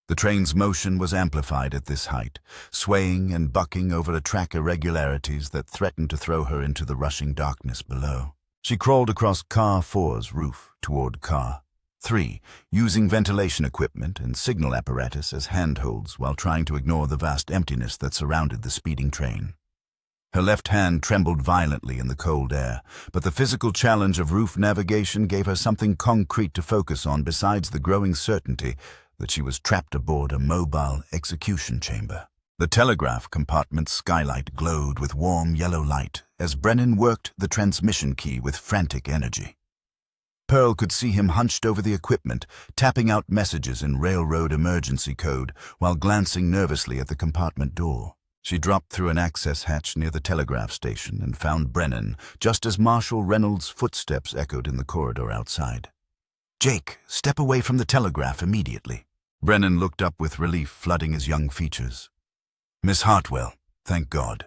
The train's motion was amplified at this height, swaying and bucking over the track irregularities that threatened to throw her into the rushing darkness below. She crawled across Car 4's roof toward Car 3, using ventilation equipment and signal apparatus as handholds while trying to ignore the vast emptiness that surrounded the speeding train. Her left hand trembled violently in the cold air, but the physical challenge of roof navigation gave her something concrete to focus on besides the growing certainty that she was trapped aboard a mobile execution chamber. The telegraph compartment's skylight glowed with warm yellow light as Brennan worked the transmission key with frantic energy. Pearl could see him hunched over the equipment, tapping out messages in railroad emergency code while glancing nervously at the compartment door. She dropped through an access hatch near the telegraph station and found Brennan just as Marshal Reynolds' footsteps echoed in the corridor outside. "Jake, step away from the telegraph immediately." Brennan looked up with relief flooding his young features. "Miss Hartwell, thank God.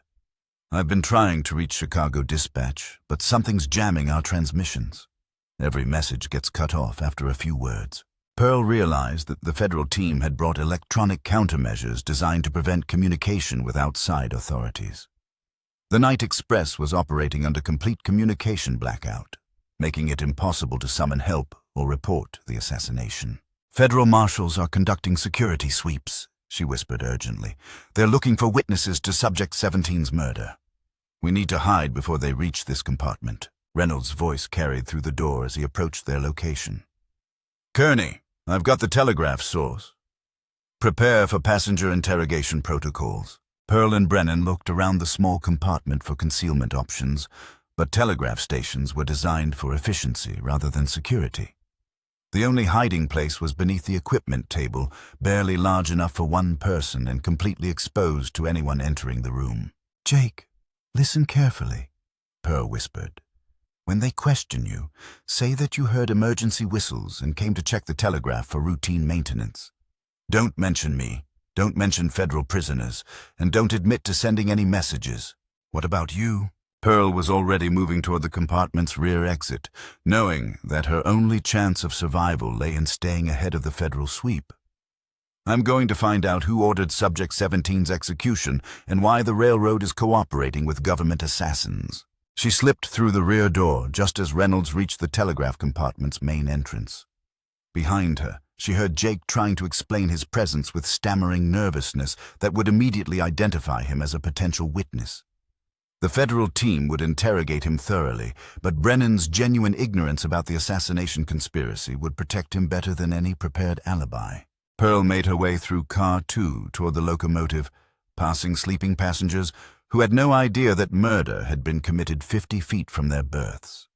I've been trying to reach Chicago Dispatch, but something's jamming our transmissions. Every message gets cut off after a few words." Pearl realized that the federal team had brought electronic countermeasures designed to prevent communication with outside authorities. The Night Express was operating under complete communication blackout, making it impossible to summon help or report the assassination. "Federal marshals are conducting security sweeps," she whispered urgently. "They're looking for witnesses to Subject 17's murder. We need to hide before they reach this compartment." Reynolds' voice carried through the door as he approached their location. "Kearney, I've got the telegraph source. Prepare for passenger interrogation protocols." Pearl and Brennan looked around the small compartment for concealment options, but telegraph stations were designed for efficiency rather than security. The only hiding place was beneath the equipment table, barely large enough for one person and completely exposed to anyone entering the room. "Jake, listen carefully," Pearl whispered. "When they question you, say that you heard emergency whistles and came to check the telegraph for routine maintenance. Don't mention me, don't mention federal prisoners, and don't admit to sending any messages." "What about you?" Pearl was already moving toward the compartment's rear exit, knowing that her only chance of survival lay in staying ahead of the federal sweep. "I'm going to find out who ordered Subject 17's execution and why the railroad is cooperating with government assassins." She slipped through the rear door just as Reynolds reached the telegraph compartment's main entrance. Behind her, she heard Jake trying to explain his presence with stammering nervousness that would immediately identify him as a potential witness. The federal team would interrogate him thoroughly, but Brennan's genuine ignorance about the assassination conspiracy would protect him better than any prepared alibi. Pearl made her way through Car 2 toward the locomotive, passing sleeping passengers who had no idea that murder had been committed 50 feet from their berths.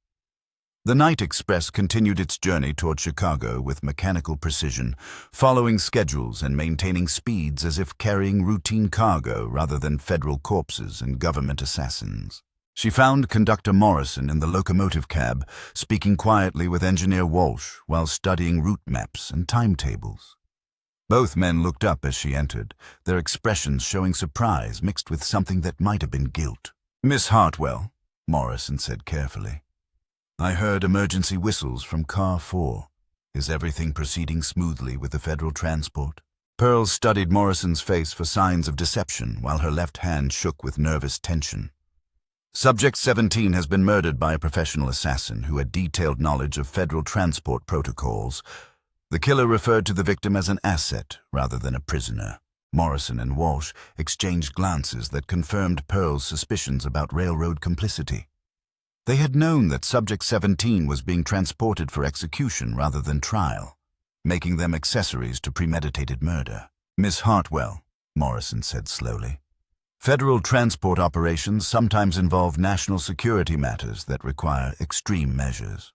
The Night Express continued its journey toward Chicago with mechanical precision, following schedules and maintaining speeds as if carrying routine cargo rather than federal corpses and government assassins. She found Conductor Morrison in the locomotive cab, speaking quietly with Engineer Walsh while studying route maps and timetables. Both men looked up as she entered, their expressions showing surprise mixed with something that might have been guilt. "Miss Hartwell," Morrison said carefully, "I heard emergency whistles from Car 4. Is everything proceeding smoothly with the federal transport?" Pearl studied Morrison's face for signs of deception while her left hand shook with nervous tension. "Subject 17 has been murdered by a professional assassin who had detailed knowledge of federal transport protocols. The killer referred to the victim as an asset rather than a prisoner." Morrison and Walsh exchanged glances that confirmed Pearl's suspicions about railroad complicity. They had known that Subject 17 was being transported for execution rather than trial, making them accessories to premeditated murder. "Miss Hartwell," Morrison said slowly, "federal transport operations sometimes involve national security matters that require extreme measures.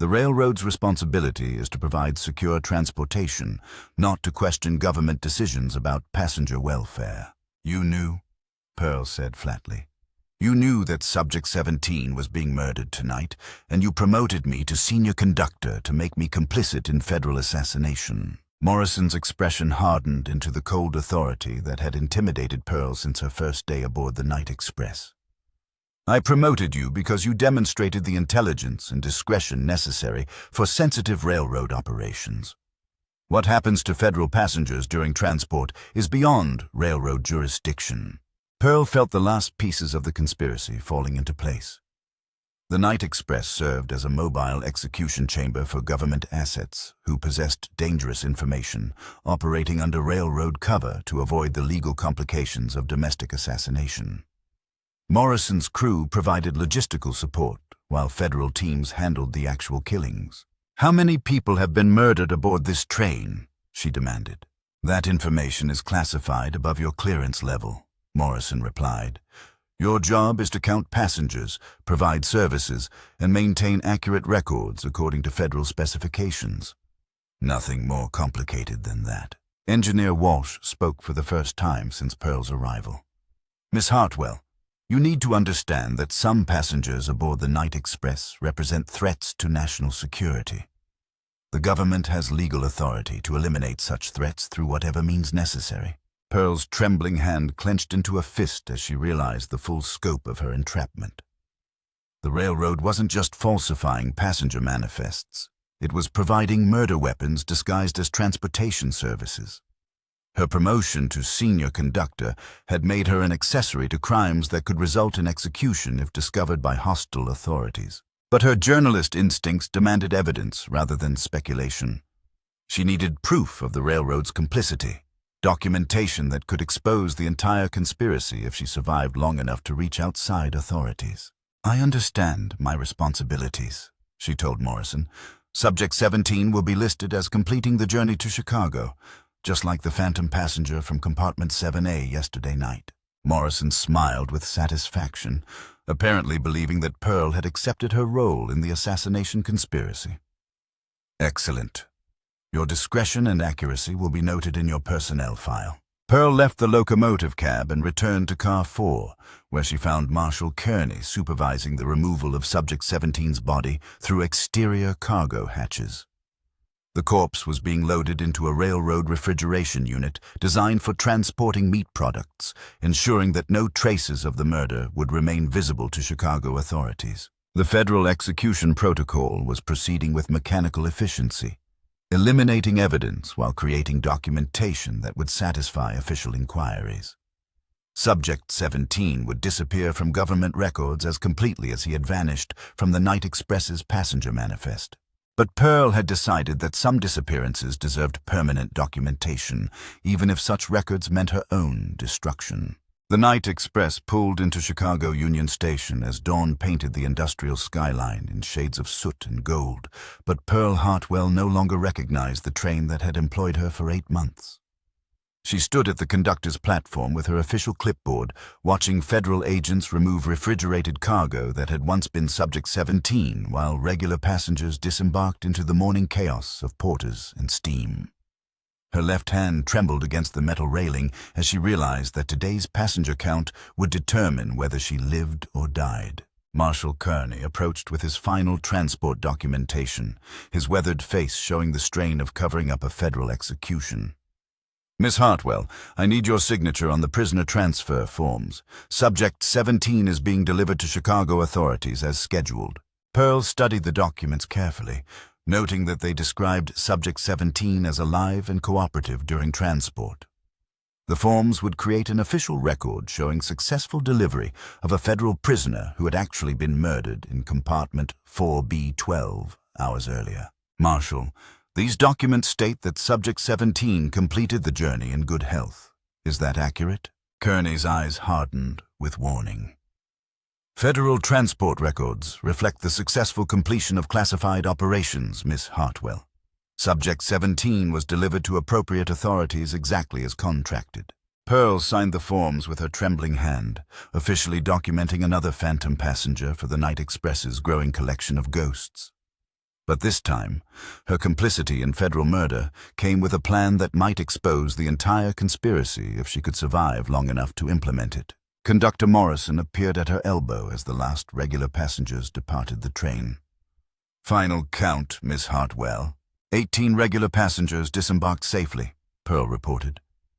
The railroad's responsibility is to provide secure transportation, not to question government decisions about passenger welfare." "You knew?" Pearl said flatly. "You knew that Subject 17 was being murdered tonight, and you promoted me to senior conductor to make me complicit in federal assassination." Morrison's expression hardened into the cold authority that had intimidated Pearl since her first day aboard the Night Express. "I promoted you because you demonstrated the intelligence and discretion necessary for sensitive railroad operations. What happens to federal passengers during transport is beyond railroad jurisdiction." Pearl felt the last pieces of the conspiracy falling into place. The Night Express served as a mobile execution chamber for government assets who possessed dangerous information, operating under railroad cover to avoid the legal complications of domestic assassination. Morrison's crew provided logistical support, while federal teams handled the actual killings. "How many people have been murdered aboard this train?" she demanded. "That information is classified above your clearance level," Morrison replied. "Your job is to count passengers, provide services, and maintain accurate records according to federal specifications." Nothing more complicated than that. Engineer Walsh spoke for the first time since Pearl's arrival. "Miss Hartwell, you need to understand that some passengers aboard the Night Express represent threats to national security. The government has legal authority to eliminate such threats through whatever means necessary." Pearl's trembling hand clenched into a fist as she realized the full scope of her entrapment. The railroad wasn't just falsifying passenger manifests. It was providing murder weapons disguised as transportation services. Her promotion to senior conductor had made her an accessory to crimes that could result in execution if discovered by hostile authorities. But her journalist instincts demanded evidence rather than speculation. She needed proof of the railroad's complicity. Documentation that could expose the entire conspiracy if she survived long enough to reach outside authorities. "I understand my responsibilities," she told Morrison. "Subject 17 will be listed as completing the journey to Chicago, just like the phantom passenger from compartment 7A yesterday night." Morrison smiled with satisfaction, apparently believing that Pearl had accepted her role in the assassination conspiracy. "Excellent. Your discretion and accuracy will be noted in your personnel file." Pearl left the locomotive cab and returned to Car 4, where she found Marshal Kearney supervising the removal of Subject 17's body through exterior cargo hatches. The corpse was being loaded into a railroad refrigeration unit designed for transporting meat products, ensuring that no traces of the murder would remain visible to Chicago authorities. The federal execution protocol was proceeding with mechanical efficiency, eliminating evidence while creating documentation that would satisfy official inquiries. Subject 17 would disappear from government records as completely as he had vanished from the Night Express's passenger manifest. But Pearl had decided that some disappearances deserved permanent documentation, even if such records meant her own destruction. The Night Express pulled into Chicago Union Station as dawn painted the industrial skyline in shades of soot and gold, but Pearl Hartwell no longer recognized the train that had employed her for 8 months. She stood at the conductor's platform with her official clipboard, watching federal agents remove refrigerated cargo that had once been Subject 17, while regular passengers disembarked into the morning chaos of porters and steam. Her left hand trembled against the metal railing as she realized that today's passenger count would determine whether she lived or died. Marshal Kearney approached with his final transport documentation, his weathered face showing the strain of covering up a federal execution. "Miss Hartwell, I need your signature on the prisoner transfer forms. Subject 17 is being delivered to Chicago authorities as scheduled." Pearl studied the documents carefully, noting that they described Subject 17 as alive and cooperative during transport. The forms would create an official record showing successful delivery of a federal prisoner who had actually been murdered in compartment 4B12 hours earlier. "Marshal, these documents state that Subject 17 completed the journey in good health. Is that accurate?" Kearney's eyes hardened with warning. "Federal transport records reflect the successful completion of classified operations, Miss Hartwell. Subject 17 was delivered to appropriate authorities exactly as contracted." Pearl signed the forms with her trembling hand, officially documenting another phantom passenger for the Night Express's growing collection of ghosts. But this time, her complicity in federal murder came with a plan that might expose the entire conspiracy if she could survive long enough to implement it. Conductor Morrison appeared at her elbow as the last regular passengers departed the train. "Final count, Miss Hartwell." 18 regular passengers disembarked safely, Pearl reported.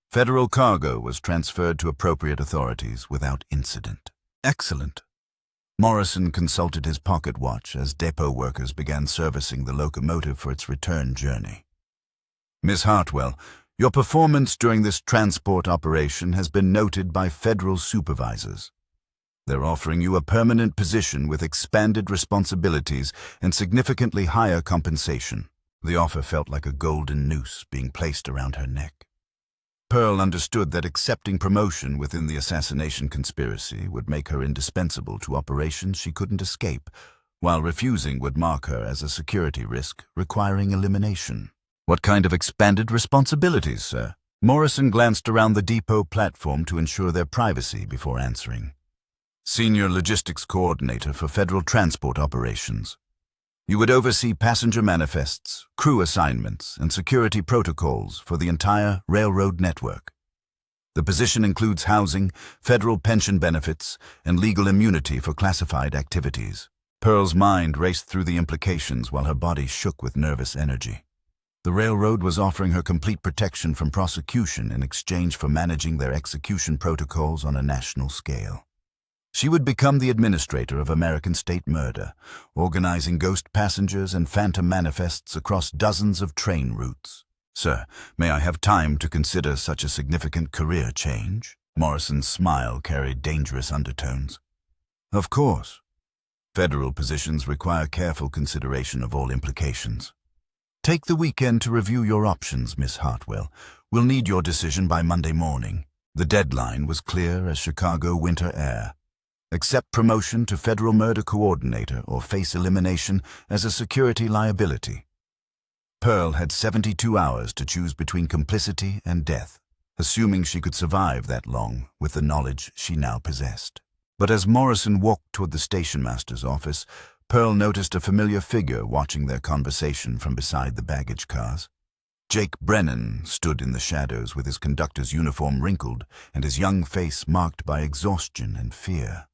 Federal cargo was transferred to appropriate authorities without incident. Excellent. Morrison consulted his pocket watch as depot workers began servicing the locomotive for its return journey. Miss Hartwell, your performance during this transport operation has been noted by federal supervisors. They're offering you a permanent position with expanded responsibilities and significantly higher compensation. The offer felt like a golden noose being placed around her neck. Pearl understood that accepting promotion within the assassination conspiracy would make her indispensable to operations she couldn't escape, while refusing would mark her as a security risk requiring elimination. What kind of expanded responsibilities, sir? Morrison glanced around the depot platform to ensure their privacy before answering. Senior Logistics Coordinator for Federal Transport Operations. You would oversee passenger manifests, crew assignments, and security protocols for the entire railroad network. The position includes housing, federal pension benefits, and legal immunity for classified activities. Pearl's mind raced through the implications while her body shook with nervous energy. The railroad was offering her complete protection from prosecution in exchange for managing their execution protocols on a national scale. She would become the administrator of American state murder, organizing ghost passengers and phantom manifests across dozens of train routes. Sir, may I have time to consider such a significant career change? Morrison's smile carried dangerous undertones. Of course. Federal positions require careful consideration of all implications. Take the weekend to review your options, Miss Hartwell. We'll need your decision by Monday morning. The deadline was clear as Chicago winter air. Accept promotion to Federal Murder Coordinator or face elimination as a security liability. Pearl had 72 hours to choose between complicity and death, assuming she could survive that long with the knowledge she now possessed. But as Morrison walked toward the station master's office, Pearl noticed a familiar figure watching their conversation from beside the baggage cars. Jake Brennan stood in the shadows with his conductor's uniform wrinkled and his young face marked by exhaustion and fear.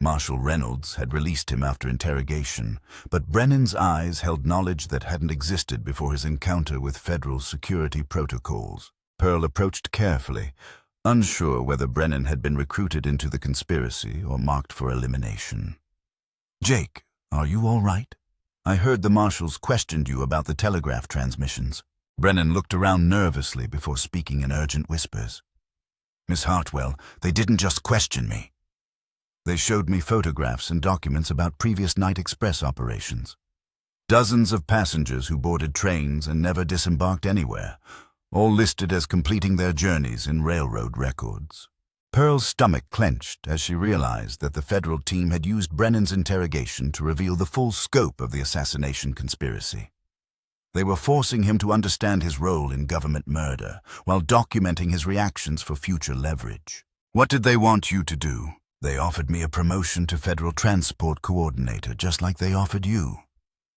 Marshal Reynolds had released him after interrogation, but Brennan's eyes held knowledge that hadn't existed before his encounter with federal security protocols. Pearl approached carefully, unsure whether Brennan had been recruited into the conspiracy or marked for elimination. Jake, are you all right? I heard the marshals questioned you about the telegraph transmissions. Brennan looked around nervously before speaking in urgent whispers. Miss Hartwell, they didn't just question me. They showed me photographs and documents about previous night express operations. Dozens of passengers who boarded trains and never disembarked anywhere, all listed as completing their journeys in railroad records. Pearl's stomach clenched as she realized that the federal team had used Brennan's interrogation to reveal the full scope of the assassination conspiracy. They were forcing him to understand his role in government murder, while documenting his reactions for future leverage. What did they want you to do? They offered me a promotion to Federal Transport Coordinator, just like they offered you.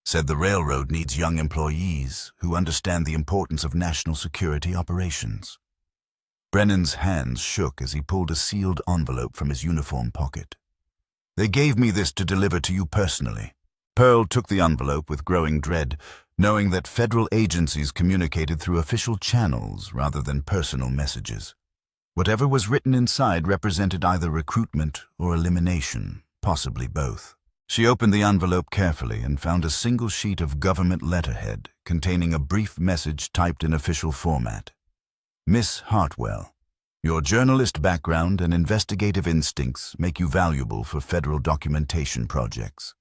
Said the railroad needs young employees who understand the importance of national security operations. Brennan's hands shook as he pulled a sealed envelope from his uniform pocket. They gave me this to deliver to you personally. Pearl took the envelope with growing dread, knowing that federal agencies communicated through official channels rather than personal messages. Whatever was written inside represented either recruitment or elimination, possibly both. She opened the envelope carefully and found a single sheet of government letterhead containing a brief message typed in official format. Miss Hartwell, your journalist background and investigative instincts make you valuable for federal documentation projects.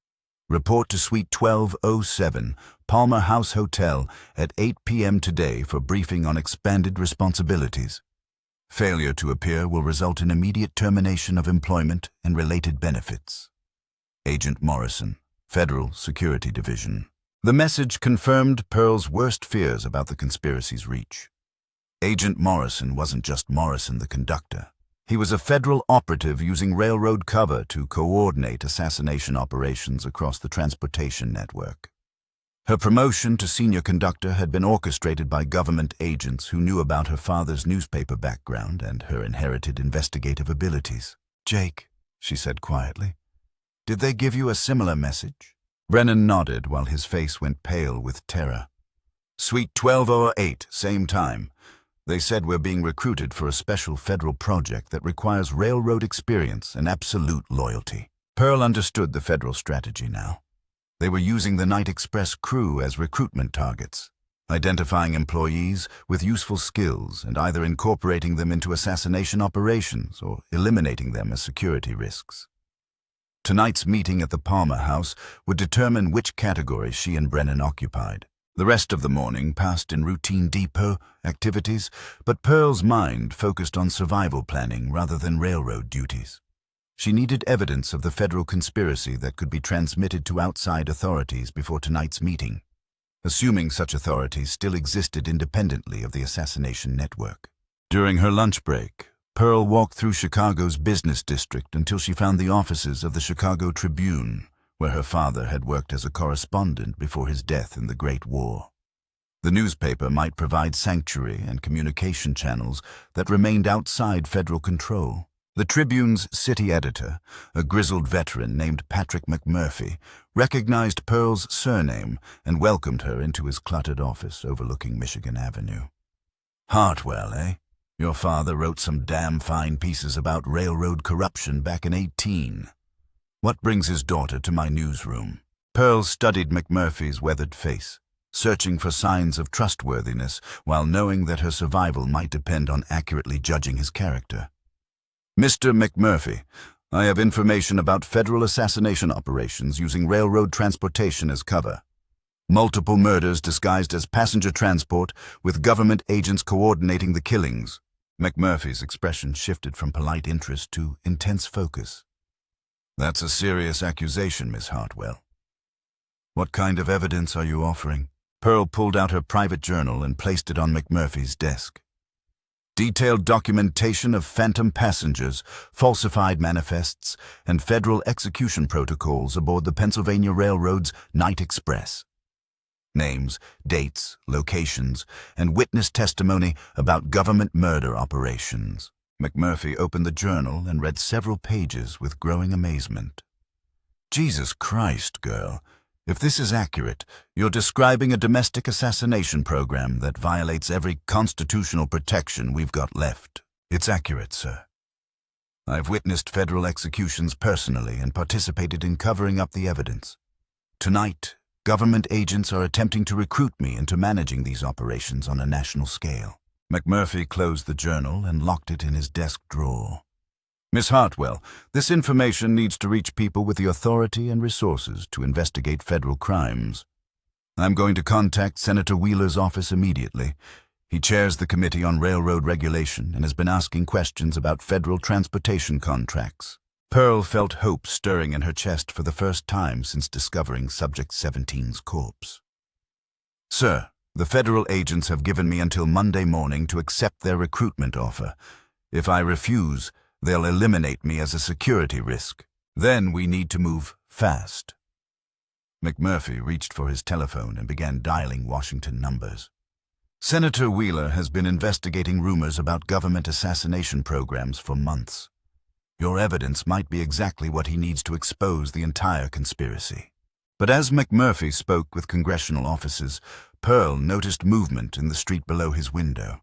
Report to Suite 1207, Palmer House Hotel at 8 p.m. today for briefing on expanded responsibilities. Failure to appear will result in immediate termination of employment and related benefits. Agent Morrison, Federal Security Division. The message confirmed Pearl's worst fears about the conspiracy's reach. Agent Morrison wasn't just Morrison the conductor. He was a federal operative using railroad cover to coordinate assassination operations across the transportation network. Her promotion to senior conductor had been orchestrated by government agents who knew about her father's newspaper background and her inherited investigative abilities. Jake, she said quietly, did they give you a similar message? Brennan nodded while his face went pale with terror. Suite 1208, same time. They said we're being recruited for a special federal project that requires railroad experience and absolute loyalty. Pearl understood the federal strategy now. They were using the Night Express crew as recruitment targets, identifying employees with useful skills and either incorporating them into assassination operations or eliminating them as security risks. Tonight's meeting at the Palmer House would determine which category she and Brennan occupied. The rest of the morning passed in routine depot activities, but Pearl's mind focused on survival planning rather than railroad duties. She needed evidence of the federal conspiracy that could be transmitted to outside authorities before tonight's meeting, assuming such authorities still existed independently of the assassination network. During her lunch break, Pearl walked through Chicago's business district until she found the offices of the Chicago Tribune, where her father had worked as a correspondent before his death in the Great War. The newspaper might provide sanctuary and communication channels that remained outside federal control. The Tribune's city editor, a grizzled veteran named Patrick McMurphy, recognized Pearl's surname and welcomed her into his cluttered office overlooking Michigan Avenue. "Hartwell, eh? Your father wrote some damn fine pieces about railroad corruption back in 18. What brings his daughter to my newsroom?" Pearl studied McMurphy's weathered face, searching for signs of trustworthiness while knowing that her survival might depend on accurately judging his character. "Mr. McMurphy, I have information about federal assassination operations using railroad transportation as cover. Multiple murders disguised as passenger transport with government agents coordinating the killings." McMurphy's expression shifted from polite interest to intense focus. "That's a serious accusation, Miss Hartwell. What kind of evidence are you offering?" Pearl pulled out her private journal and placed it on McMurphy's desk. "Detailed documentation of phantom passengers, falsified manifests, and federal execution protocols aboard the Pennsylvania Railroad's Night Express. Names, dates, locations, and witness testimony about government murder operations." McMurphy opened the journal and read several pages with growing amazement. "Jesus Christ, girl. If this is accurate, you're describing a domestic assassination program that violates every constitutional protection we've got left." "It's accurate, sir. I've witnessed federal executions personally and participated in covering up the evidence. Tonight, government agents are attempting to recruit me into managing these operations on a national scale." McMurphy closed the journal and locked it in his desk drawer. "Miss Hartwell, this information needs to reach people with the authority and resources to investigate federal crimes. I'm going to contact Senator Wheeler's office immediately. He chairs the Committee on Railroad Regulation and has been asking questions about federal transportation contracts." Pearl felt hope stirring in her chest for the first time since discovering Subject 17's corpse. "Sir, the federal agents have given me until Monday morning to accept their recruitment offer. If I refuse, they'll eliminate me as a security risk. Then we need to move fast." McMurphy reached for his telephone and began dialing Washington numbers. "Senator Wheeler has been investigating rumors about government assassination programs for months. Your evidence might be exactly what he needs to expose the entire conspiracy." But as McMurphy spoke with congressional offices, Pearl noticed movement in the street below his window.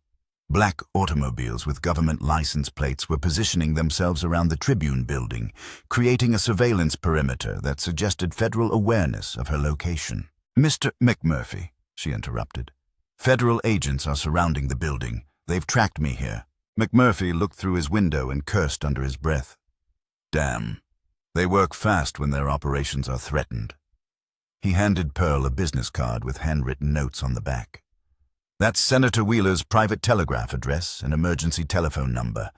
Black automobiles with government license plates were positioning themselves around the Tribune building, creating a surveillance perimeter that suggested federal awareness of her location. "Mr. McMurphy," she interrupted. "Federal agents are surrounding the building. They've tracked me here." McMurphy looked through his window and cursed under his breath. "Damn. They work fast when their operations are threatened." He handed Pearl a business card with handwritten notes on the back. "That's Senator Wheeler's private telegraph address and emergency telephone number.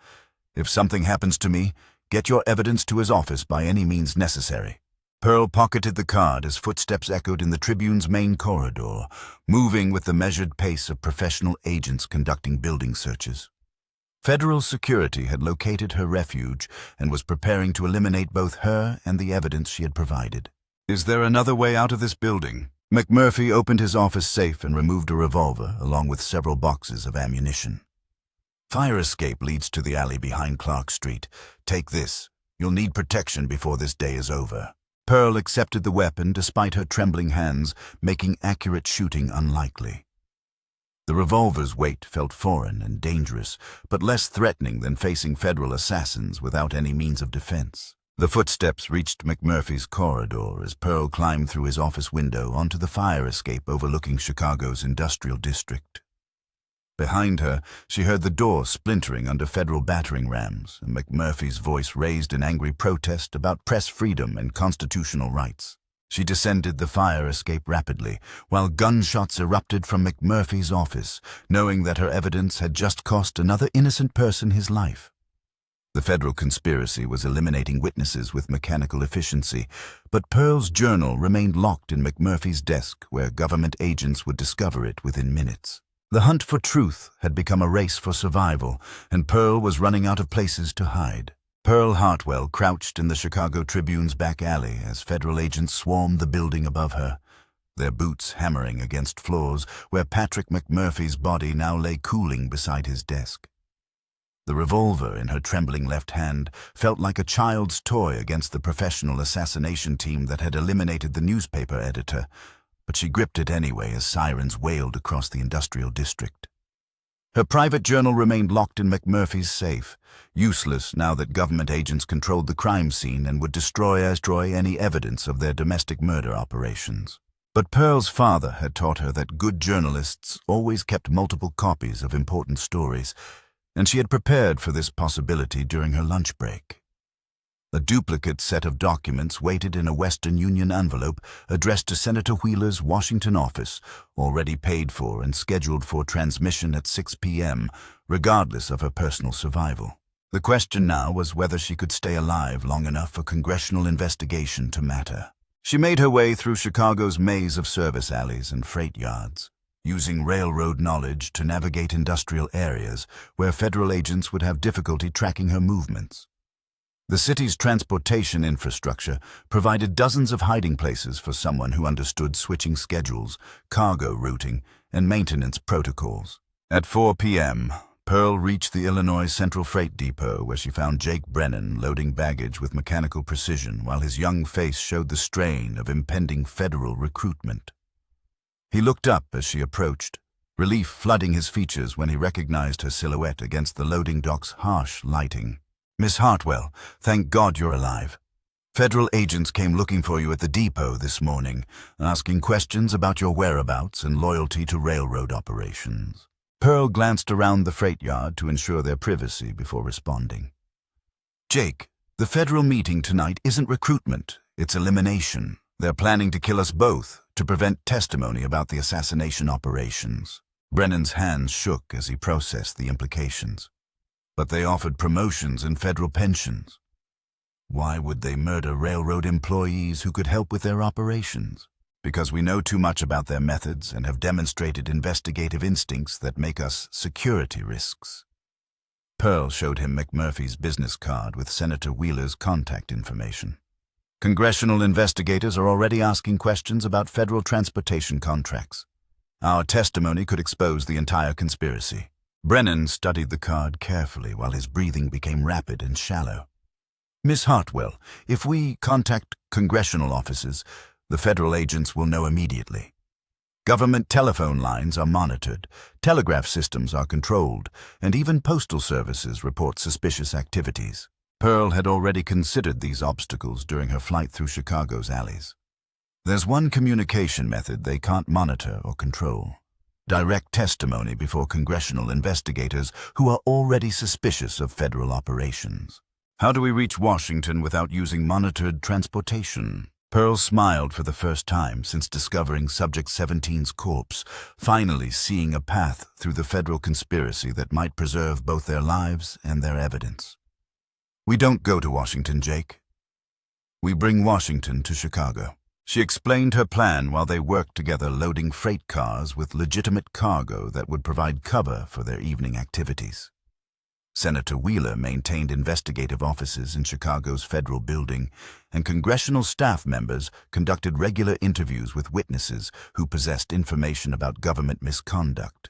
If something happens to me, get your evidence to his office by any means necessary." Pearl pocketed the card as footsteps echoed in the Tribune's main corridor, moving with the measured pace of professional agents conducting building searches. Federal security had located her refuge and was preparing to eliminate both her and the evidence she had provided. "Is there another way out of this building?" McMurphy opened his office safe and removed a revolver along with several boxes of ammunition. "Fire escape leads to the alley behind Clark Street. Take this. You'll need protection before this day is over." Pearl accepted the weapon despite her trembling hands, making accurate shooting unlikely. The revolver's weight felt foreign and dangerous, but less threatening than facing federal assassins without any means of defense. The footsteps reached McMurphy's corridor as Pearl climbed through his office window onto the fire escape overlooking Chicago's industrial district. Behind her, she heard the door splintering under federal battering rams, and McMurphy's voice raised in angry protest about press freedom and constitutional rights. She descended the fire escape rapidly, while gunshots erupted from McMurphy's office, knowing that her evidence had just cost another innocent person his life. The federal conspiracy was eliminating witnesses with mechanical efficiency, but Pearl's journal remained locked in McMurphy's desk, where government agents would discover it within minutes. The hunt for truth had become a race for survival, and Pearl was running out of places to hide. Pearl Hartwell crouched in the Chicago Tribune's back alley as federal agents swarmed the building above her, their boots hammering against floors where Patrick McMurphy's body now lay cooling beside his desk. The revolver in her trembling left hand felt like a child's toy against the professional assassination team that had eliminated the newspaper editor, but she gripped it anyway as sirens wailed across the industrial district. Her private journal remained locked in McMurphy's safe, useless now that government agents controlled the crime scene and would destroy any evidence of their domestic murder operations. But Pearl's father had taught her that good journalists always kept multiple copies of important stories, and she had prepared for this possibility during her lunch break. A duplicate set of documents waited in a Western Union envelope addressed to Senator Wheeler's Washington office, already paid for and scheduled for transmission at 6 p.m., regardless of her personal survival. The question now was whether she could stay alive long enough for congressional investigation to matter. She made her way through Chicago's maze of service alleys and freight yards, using railroad knowledge to navigate industrial areas where federal agents would have difficulty tracking her movements. The city's transportation infrastructure provided dozens of hiding places for someone who understood switching schedules, cargo routing, and maintenance protocols. At 4 p.m., Pearl reached the Illinois Central Freight Depot where she found Jake Brennan loading baggage with mechanical precision while his young face showed the strain of impending federal recruitment. He looked up as she approached, relief flooding his features when he recognized her silhouette against the loading dock's harsh lighting. "Miss Hartwell, thank God you're alive. Federal agents came looking for you at the depot this morning, asking questions about your whereabouts and loyalty to railroad operations." Pearl glanced around the freight yard to ensure their privacy before responding. "Jake, the federal meeting tonight isn't recruitment, it's elimination. They're planning to kill us both to prevent testimony about the assassination operations." Brennan's hands shook as he processed the implications. But they offered promotions and federal pensions. Why would they murder railroad employees who could help with their operations? Because we know too much about their methods and have demonstrated investigative instincts that make us security risks. Pearl showed him McMurphy's business card with Senator Wheeler's contact information. "Congressional investigators are already asking questions about federal transportation contracts. Our testimony could expose the entire conspiracy." Brennan studied the card carefully while his breathing became rapid and shallow. "Miss Hartwell, if we contact congressional offices, the federal agents will know immediately. Government telephone lines are monitored, telegraph systems are controlled, and even postal services report suspicious activities." Pearl had already considered these obstacles during her flight through Chicago's alleys. There's one communication method they can't monitor or control: direct testimony before congressional investigators who are already suspicious of federal operations. "How do we reach Washington without using monitored transportation?" Pearl smiled for the first time since discovering Subject 17's corpse, finally seeing a path through the federal conspiracy that might preserve both their lives and their evidence. "We don't go to Washington, Jake. We bring Washington to Chicago." She explained her plan while they worked together loading freight cars with legitimate cargo that would provide cover for their evening activities. Senator Wheeler maintained investigative offices in Chicago's federal building, and congressional staff members conducted regular interviews with witnesses who possessed information about government misconduct.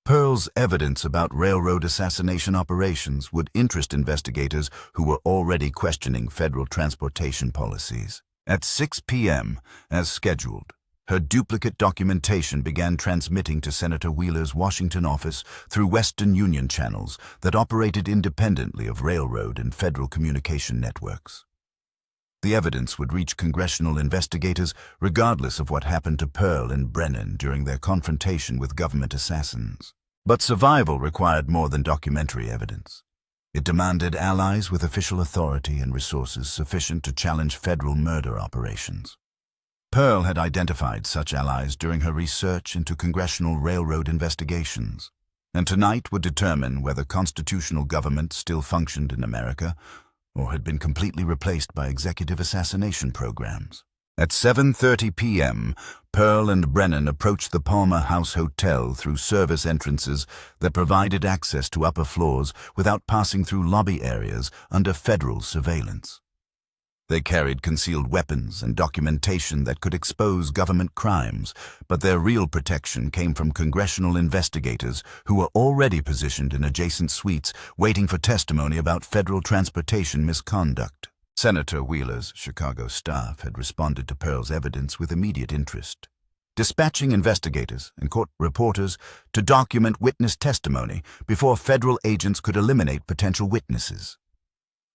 Pearl's evidence about railroad assassination operations would interest investigators who were already questioning federal transportation policies. At 6 p.m., as scheduled, Her duplicate documentation began transmitting to Senator Wheeler's Washington office through Western Union channels that operated independently of railroad and federal communication networks. The evidence would reach congressional investigators regardless of what happened to Pearl and Brennan during their confrontation with government assassins. But survival required more than documentary evidence. It demanded allies with official authority and resources sufficient to challenge federal murder operations. Pearl had identified such allies during her research into congressional railroad investigations, and tonight would determine whether constitutional government still functioned in America or had been completely replaced by executive assassination programs. At 7:30 p.m., Pearl and Brennan approached the Palmer House Hotel through service entrances that provided access to upper floors without passing through lobby areas under federal surveillance. They carried concealed weapons and documentation that could expose government crimes, but their real protection came from congressional investigators who were already positioned in adjacent suites waiting for testimony about federal transportation misconduct. Senator Wheeler's Chicago staff had responded to Pearl's evidence with immediate interest, dispatching investigators and court reporters to document witness testimony before federal agents could eliminate potential witnesses.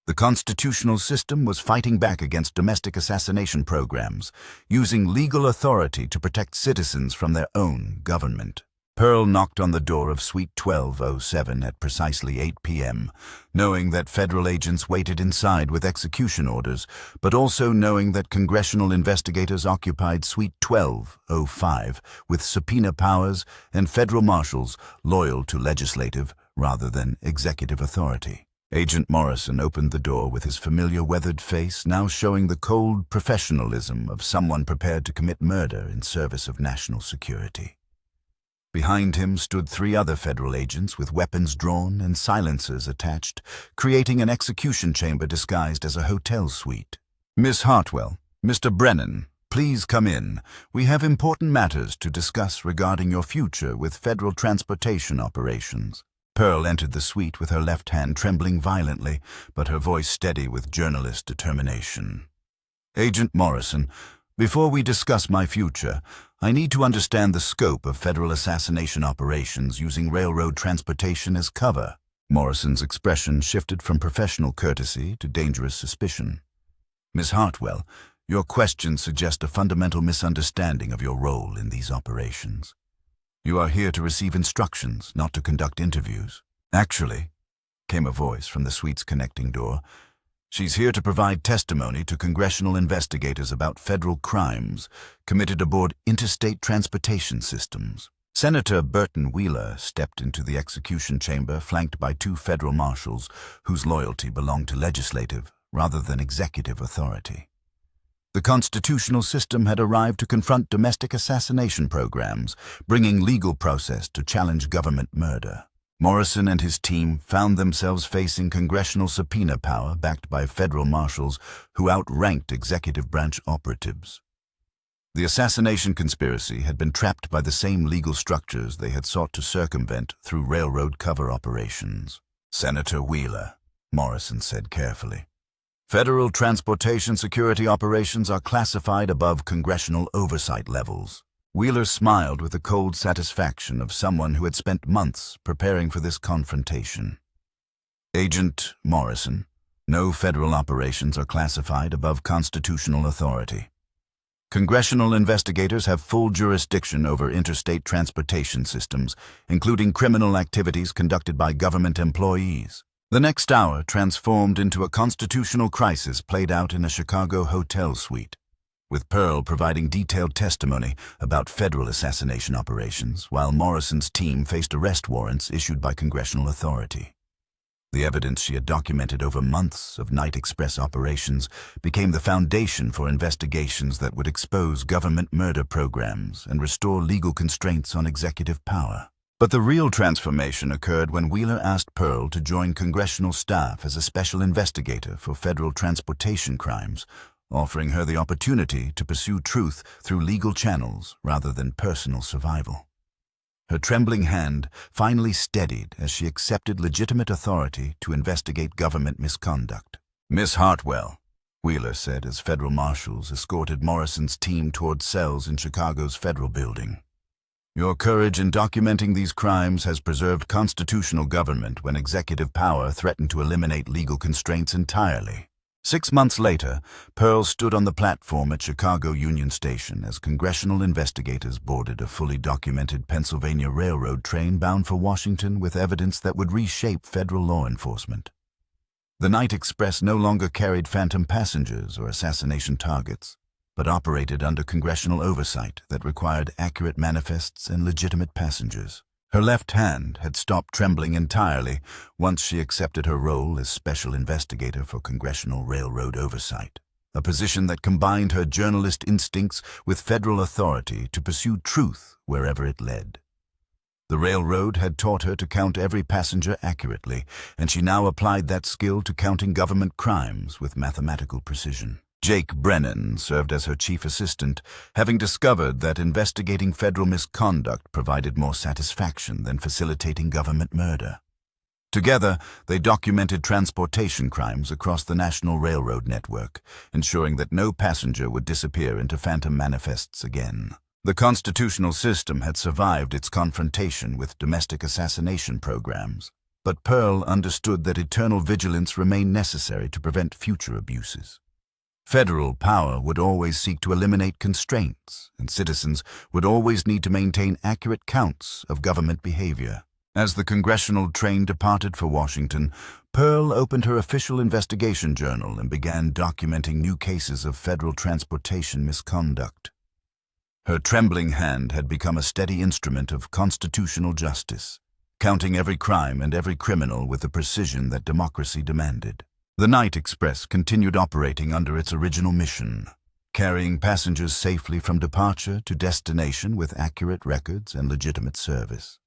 The constitutional system was fighting back against domestic assassination programs, using legal authority to protect citizens from their own government. Pearl knocked on the door of Suite 1207 at precisely 8 p.m., knowing that federal agents waited inside with execution orders, but also knowing that congressional investigators occupied Suite 1205 with subpoena powers and federal marshals loyal to legislative rather than executive authority. Agent Morrison opened the door with his familiar weathered face now showing the cold professionalism of someone prepared to commit murder in service of national security. Behind him stood 3 other federal agents with weapons drawn and silencers attached, creating an execution chamber disguised as a hotel suite. "Miss Hartwell, Mr. Brennan, please come in. We have important matters to discuss regarding your future with federal transportation operations." Pearl entered the suite with her left hand trembling violently, but her voice steady with journalist determination. "Agent Morrison, before we discuss my future, I need to understand the scope of federal assassination operations using railroad transportation as cover." Morrison's expression shifted from professional courtesy to dangerous suspicion. "Miss Hartwell, your questions suggest a fundamental misunderstanding of your role in these operations. You are here to receive instructions, not to conduct interviews." "Actually," came a voice from the suite's connecting door, "she's here to provide testimony to congressional investigators about federal crimes committed aboard interstate transportation systems." Senator Burton Wheeler stepped into the execution chamber flanked by 2 federal marshals whose loyalty belonged to legislative rather than executive authority. The constitutional system had arrived to confront domestic assassination programs, bringing legal process to challenge government murder. Morrison and his team found themselves facing congressional subpoena power backed by federal marshals who outranked executive branch operatives. The assassination conspiracy had been trapped by the same legal structures they had sought to circumvent through railroad cover operations. "Senator Wheeler," Morrison said carefully, "federal transportation security operations are classified above congressional oversight levels." Wheeler smiled with the cold satisfaction of someone who had spent months preparing for this confrontation. "Agent Morrison, no federal operations are classified above constitutional authority. Congressional investigators have full jurisdiction over interstate transportation systems, including criminal activities conducted by government employees." The next hour transformed into a constitutional crisis played out in a Chicago hotel suite, with Pearl providing detailed testimony about federal assassination operations, while Morrison's team faced arrest warrants issued by congressional authority. The evidence she had documented over months of night express operations became the foundation for investigations that would expose government murder programs and restore legal constraints on executive power. But the real transformation occurred when Wheeler asked Pearl to join congressional staff as a special investigator for federal transportation crimes, offering her the opportunity to pursue truth through legal channels rather than personal survival. Her trembling hand finally steadied as she accepted legitimate authority to investigate government misconduct. "Miss Hartwell, Wheeler said as federal marshals escorted Morrison's team toward cells in Chicago's federal building. Your courage in documenting these crimes has preserved constitutional government when executive power threatened to eliminate legal constraints entirely. 6 months later, Pearl stood on the platform at Chicago Union Station as congressional investigators boarded a fully documented Pennsylvania Railroad train bound for Washington with evidence that would reshape federal law enforcement. The Night Express no longer carried phantom passengers or assassination targets, but operated under congressional oversight that required accurate manifests and legitimate passengers. Her left hand had stopped trembling entirely once she accepted her role as special investigator for congressional railroad oversight, a position that combined her journalist instincts with federal authority to pursue truth wherever it led. The railroad had taught her to count every passenger accurately, and she now applied that skill to counting government crimes with mathematical precision. Jake Brennan served as her chief assistant, having discovered that investigating federal misconduct provided more satisfaction than facilitating government murder. Together, they documented transportation crimes across the national railroad network, ensuring that no passenger would disappear into phantom manifests again. The constitutional system had survived its confrontation with domestic assassination programs, but Pearl understood that eternal vigilance remained necessary to prevent future abuses. Federal power would always seek to eliminate constraints, and citizens would always need to maintain accurate counts of government behavior. As the congressional train departed for Washington, Pearl opened her official investigation journal and began documenting new cases of federal transportation misconduct. Her trembling hand had become a steady instrument of constitutional justice, counting every crime and every criminal with the precision that democracy demanded. The Night Express continued operating under its original mission, carrying passengers safely from departure to destination with accurate records and legitimate service.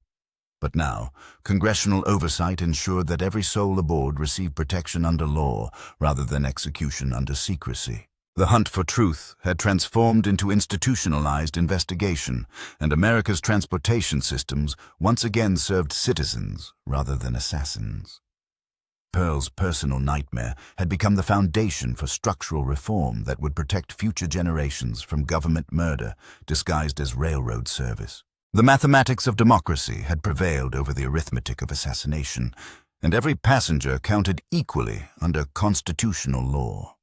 But now, congressional oversight ensured that every soul aboard received protection under law rather than execution under secrecy. The hunt for truth had transformed into institutionalized investigation, and America's transportation systems once again served citizens rather than assassins. Pearl's personal nightmare had become the foundation for structural reform that would protect future generations from government murder disguised as railroad service. The mathematics of democracy had prevailed over the arithmetic of assassination, and every passenger counted equally under constitutional law.